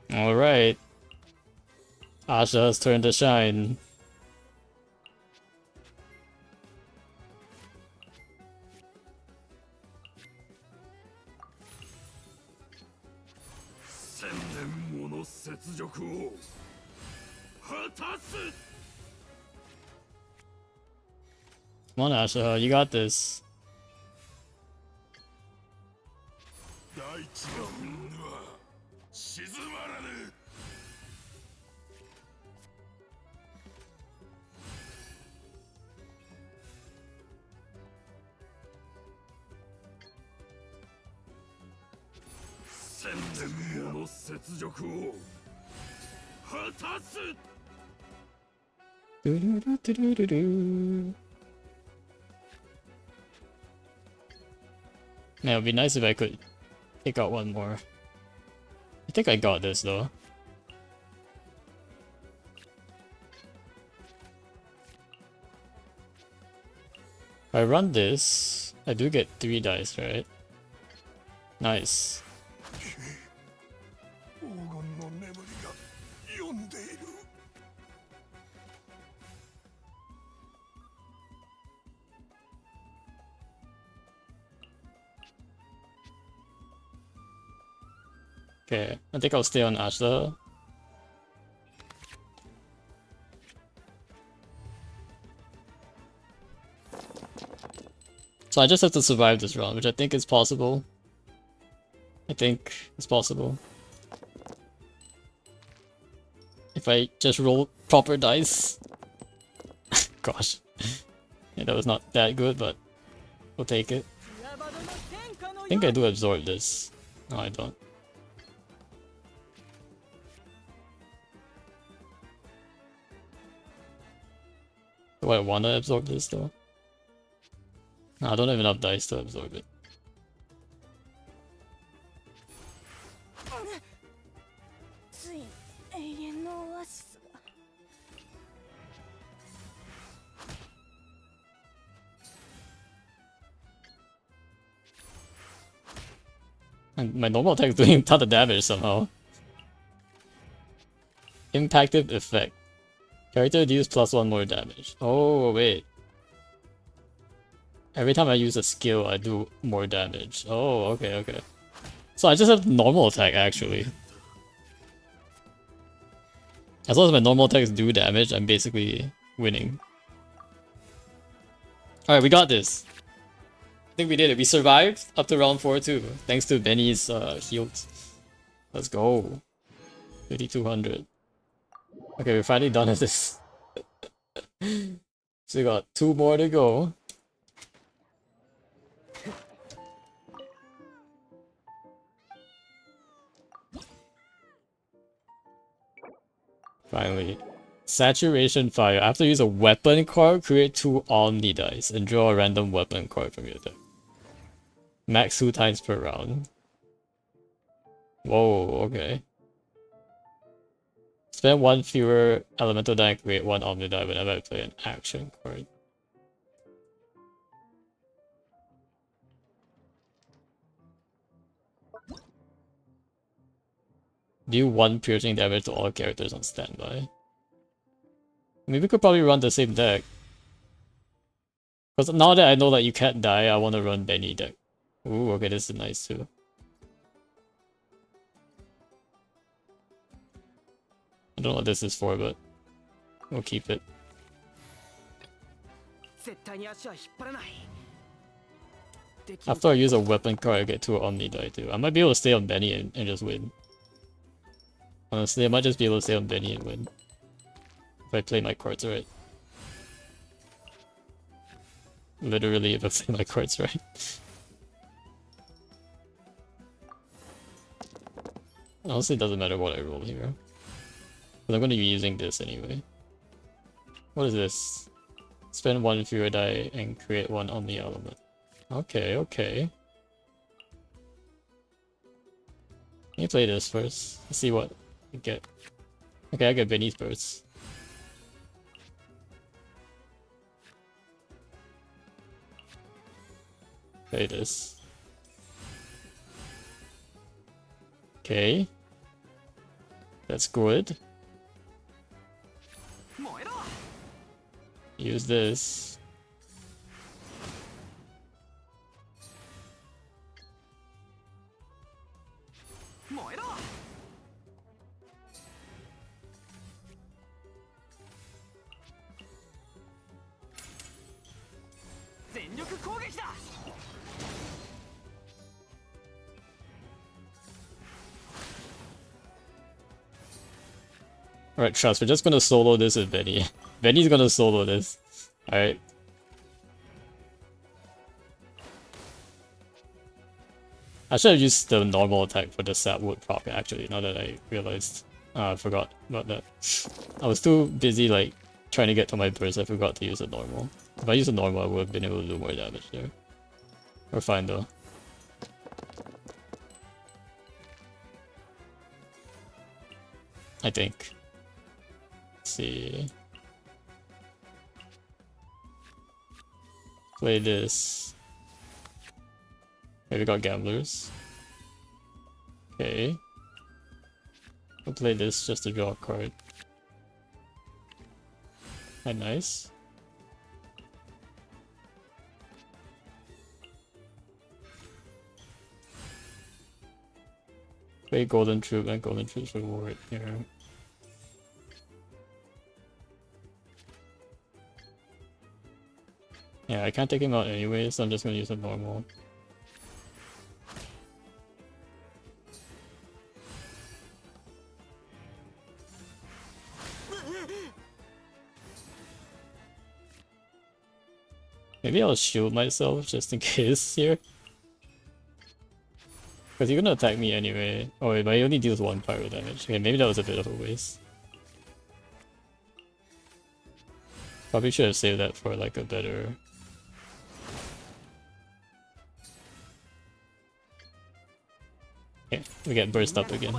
Speaker 1: Alright. Asha's turn to shine. Come on, Asha, you got this.
Speaker 5: 大地が踏んでは静まらぬ。 千年もの雪辱を果たす。
Speaker 1: Man, it would be nice if I could take out one more. I think I got this though. If I run this, I do get 3 dice, right? Nice.
Speaker 5: 黄金の眠りが読んでいる。
Speaker 1: Okay, I think I'll stay on Ashla. So I just have to survive this round, which I think is possible. I think it's possible. If I just roll proper dice. Gosh. Yeah, that was not that good, but we'll take it.
Speaker 4: ジュラバドの戦果の
Speaker 1: I
Speaker 4: よ
Speaker 1: think
Speaker 4: う
Speaker 1: I
Speaker 4: に。
Speaker 1: do absorb this. No, I don't. Do I wanna absorb this though? No, I don't have enough dice to absorb it.
Speaker 4: ついに永遠のオアシスが。
Speaker 1: And my normal attack is doing a ton of damage somehow. Impactive effect. Character deals +1 more damage. Oh, wait. Every time I use a skill, I do more damage. Oh, okay, okay. So I just have normal attack, actually. As long as my normal attacks do damage, I'm basically winning. Alright, we got this. I think we did it. We survived up to round 4 too, thanks to Benny's shields. Let's go. 5200. Okay, we're finally done with this. So we got 2 more to go. Finally. Saturation Fire. After you use a weapon card, create 2 Omni dice and draw a random weapon card from your deck. Max 2 times per round. Whoa, okay. Spend 1 fewer elemental die and create 1 Omni die whenever I play an action card. Deal 1 piercing damage to all characters on standby. Maybe we could probably run the same deck. Because now that I know that you can't die, I want to run Benny deck. Ooh, okay, this is nice too. I don't know what this is for, but we'll keep it.
Speaker 2: 絶対に足は引っ張らない。
Speaker 1: After I use a weapon card, I get 2 Omni die too. I might be able to stay on Benny and just win. Honestly, I might just be able to stay on Benny and win. If I play my cards right. Literally, if I play my cards right. Honestly, it doesn't matter what I roll here. But I'm going to be using this anyway. What is this? Spend 1 fewer die and create 1 Omni element. Okay, okay. Let me play this first. Let's see what I get. Okay, I get Benny's burst. Play this. Okay. That's good. Use this. Alright, trust, we're just gonna solo this with Benny. Benny's gonna solo this. Alright. I should have used the normal attack for the Sapwood proc actually, now that I realized. I forgot about that. I was too busy like trying to get to my burst, I forgot to use the normal. If I used the normal, I would have been able to do more damage there. We're fine though. I think. Let's see. Play this. Okay, we got gamblers. Okay. We'll play this just to draw a card. Quite nice. Play Golden Troop and Golden Troop's reward here. Yeah, I can't take him out anyway, so I'm just gonna use a normal. Maybe I'll shield myself just in case here. Because you're gonna attack me anyway. Oh wait, but he only deals 1 pyro damage. Okay, maybe that was a bit of a waste. Probably should have saved that for like a better... Okay, we get burst up again.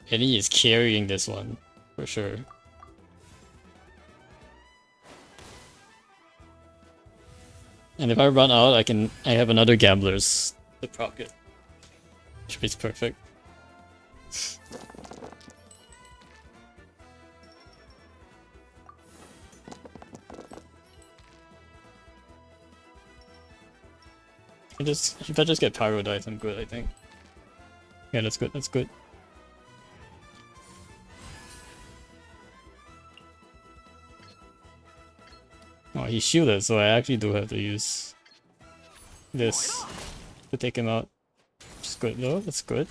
Speaker 1: Benny is carrying this one, for sure. And if I run out, I have another Gambler's to proc it. Which is perfect. If I just get Pyro Dice, I'm good, I think. Yeah, that's good, that's good. Oh, he's shielded, so I actually do have to use this to take him out. Which is good though, that's good.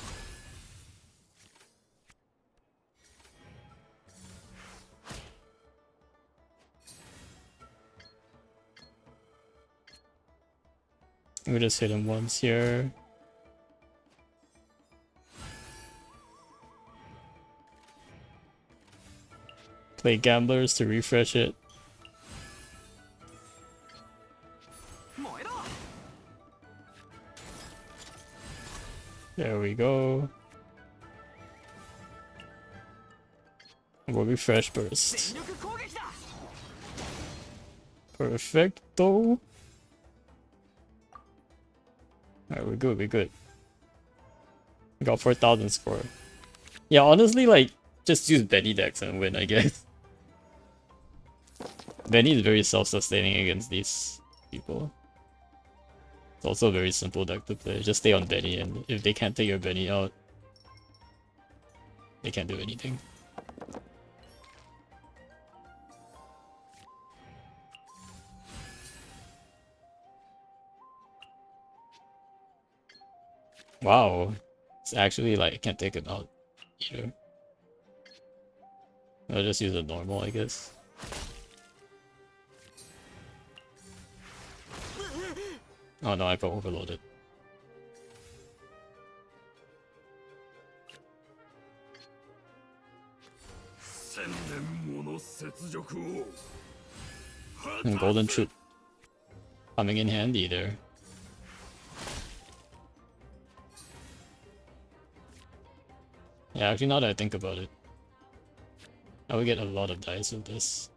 Speaker 1: We just hit him once here. Play Gamblers to refresh it. There we go. We'll refresh burst. Perfecto. Alright, we're good, we're good. We got 4,000 score. Yeah, honestly, like, just use Benny decks and win, I guess. Benny is very self-sustaining against these people. It's also a very simple deck to play. Just stay on Benny, and if they can't take your Benny out, they can't do anything. Wow. It's actually like, I can't take it out either. I'll just use a normal, I guess. Oh no, I got overloaded. And Golden Troop coming in handy there. Yeah, actually now that I think about it, I would get a lot of dice with this.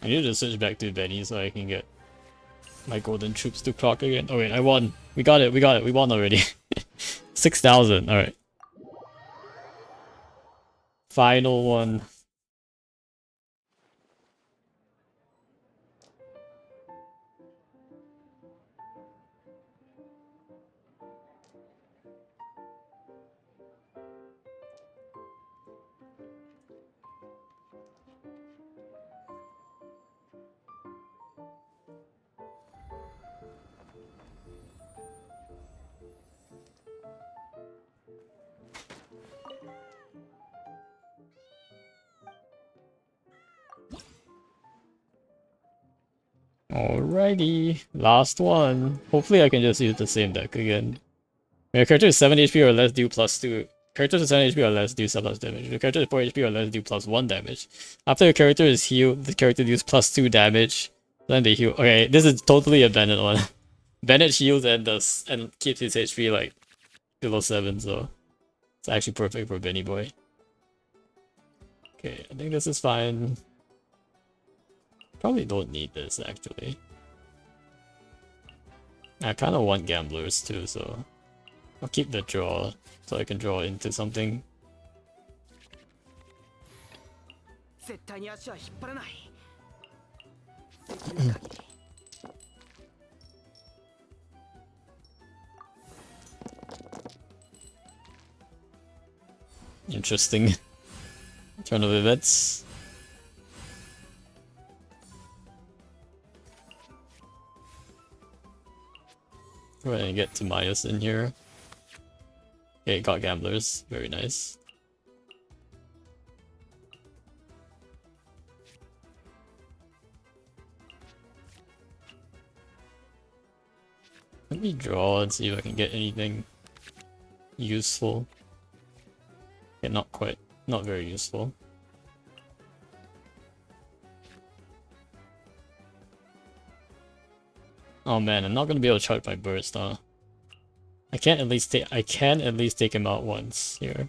Speaker 1: I need to switch back to Benny so I can get my golden troops to proc again. Oh wait, I won. We got it, we won already. 6,000, alright. Final one. Alrighty, last one. Hopefully I can just use the same deck again. When your character is 7 HP or less, do +2. Characters with 7 HP or less do ++ damage. If your character is 4 HP or less, do +1 damage. After your character is healed, the character deals +2 damage. Then they heal. Okay, this is totally a Bennett one. Bennett heals and keeps his HP like below 7, so it's actually perfect for Benny Boy. Okay, I think this is fine. Probably don't need this actually. I kind of want gamblers too, so I'll keep the draw so I can draw into something. Interesting turn of events. Go ahead and get Timaeus in here. Okay, got gamblers. Very nice. Let me draw and see if I can get anything useful. Yeah, not quite. Not very useful. Oh man, I'm not gonna be able to charge my burst, huh? I can at least take him out once here.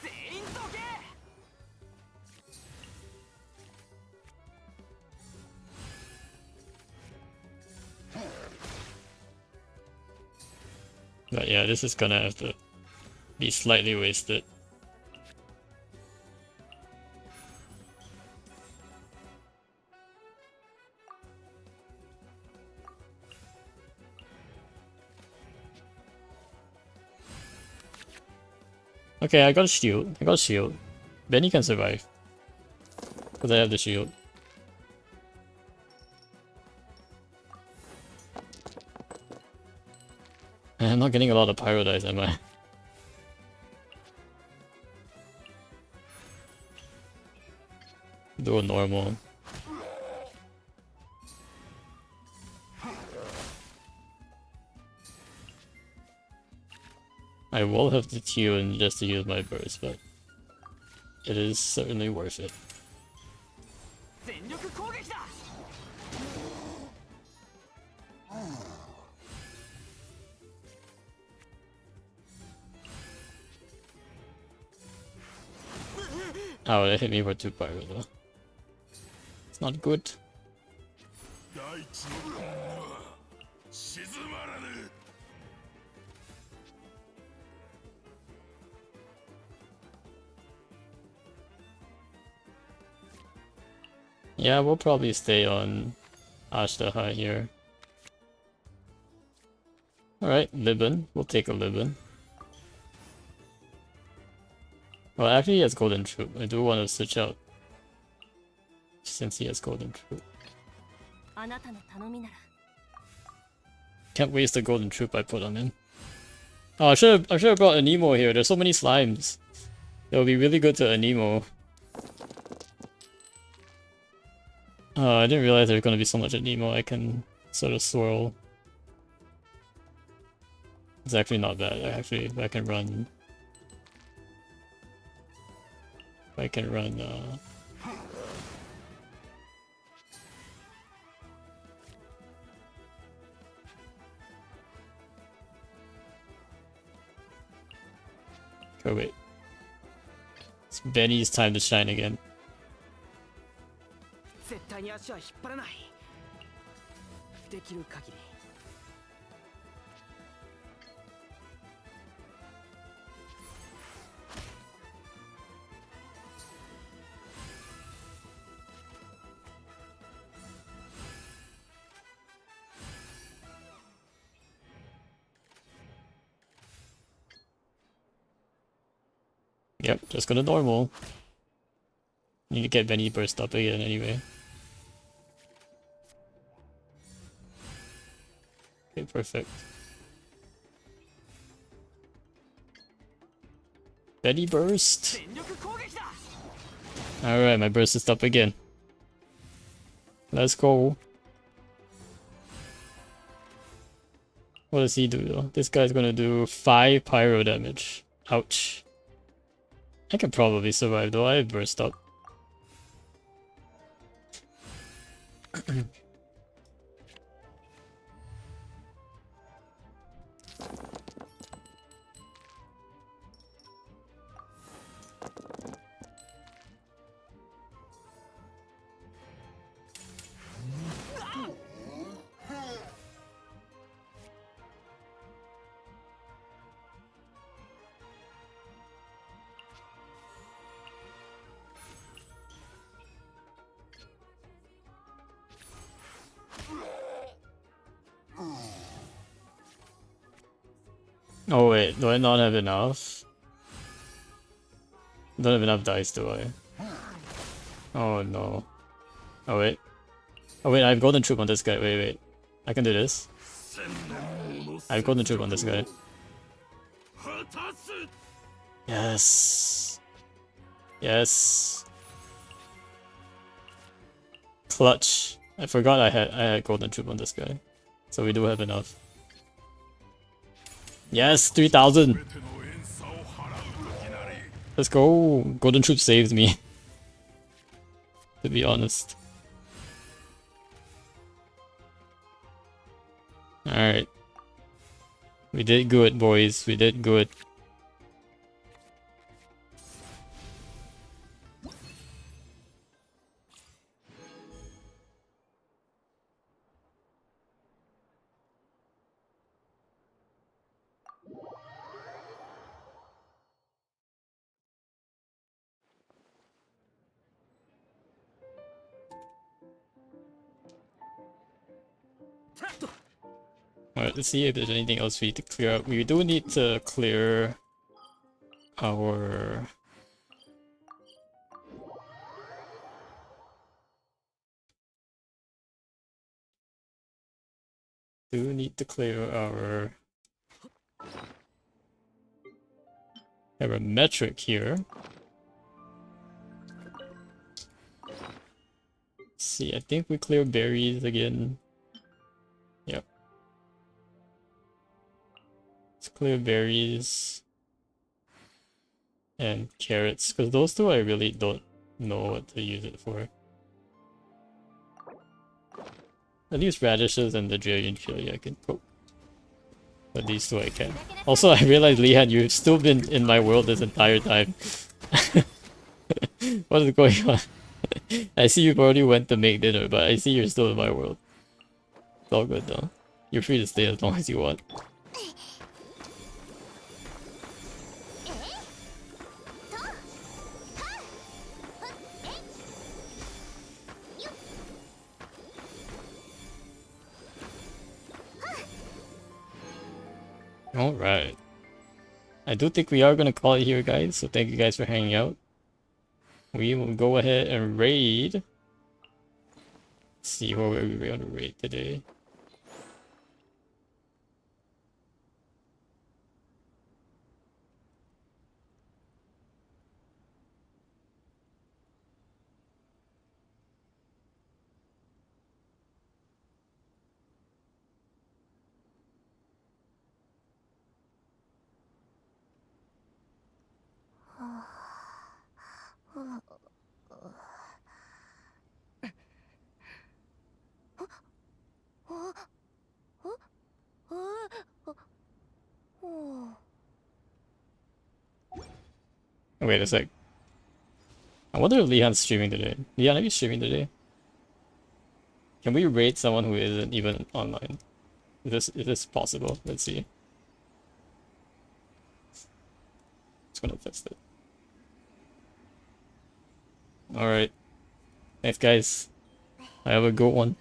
Speaker 2: 全員どけ
Speaker 1: But yeah, this is gonna have to be slightly wasted. Okay, I got a shield. I got a shield. Benny can survive. Because I have the shield. I'm not getting a lot of pyro dice, am I? Do a normal. I will have to tune just to use my burst, but it is certainly worth it.
Speaker 2: 全力攻撃だ
Speaker 1: Oh, that hit me for 2 pyro though. It's not good.
Speaker 5: 大地の雲は静まらぬ
Speaker 1: Yeah, we'll probably stay on Ashtaha here. Alright, Libin. We'll take a Libin. Well, actually he has Golden Troop. I do want to switch out since he has Golden Troop.
Speaker 3: あなたの頼みなら
Speaker 1: Can't waste the Golden Troop I put on him. Oh, I should have brought Anemo here. There's so many slimes. It would be really good to Anemo. Oh, I didn't realize there's gonna be so much Anemo I can sort of swirl. It's actually not bad. Actually, if I can run. Oh wait. It's Benny's time to shine again.
Speaker 2: 絶対に足は引っ張らないできる限り
Speaker 1: Yep, just gonna normal. Need to get Benny burst up again anyway. Okay, perfect. Benny burst!
Speaker 2: 全力攻撃だ
Speaker 1: Alright, my burst is up again. Let's go. What does he do though? This guy's gonna do 5 pyro damage. Ouch. I can probably survive though, I have burst up. Oh wait, do I not have enough? Don't have enough dice, do I? Oh no. Oh wait. Oh wait, I have golden troop on this guy. Wait. I can do this. I have golden troop on this guy. Yes. Yes. Clutch. I forgot I had golden troop on this guy. So we do have enough. Yes, 3000. Let's go. Golden troop saved me. To be honest. Alright. We did good, boys. We did good. Alright, let's see if there's anything else we need to clear up. We do need to clear our... Do need to clear our... Have a metric here. Let's see, I think we clear berries again. Yep. Let's clear berries. And carrots, because those two I really don't know what to use it for. At least radishes and the Drayden chili I can cook. But these two I can. Also, I realized, Lehan, you've still been in my world this entire time. What is going on? I see you've already went to make dinner, but I see you're still in my world. It's all good though. You're free to stay as long as you want. Alright. I do think we are gonna call it here, guys, so thank you guys for hanging out. We will go ahead and raid. Let's see where we're gonna raid today. Oh, wait a sec. I wonder if Lehan's streaming today. Lehan, are you streaming today? Can we raid someone who isn't even online? Is this possible? Let's see. Just gonna test it. Alright. Thanks guys. I have a good one.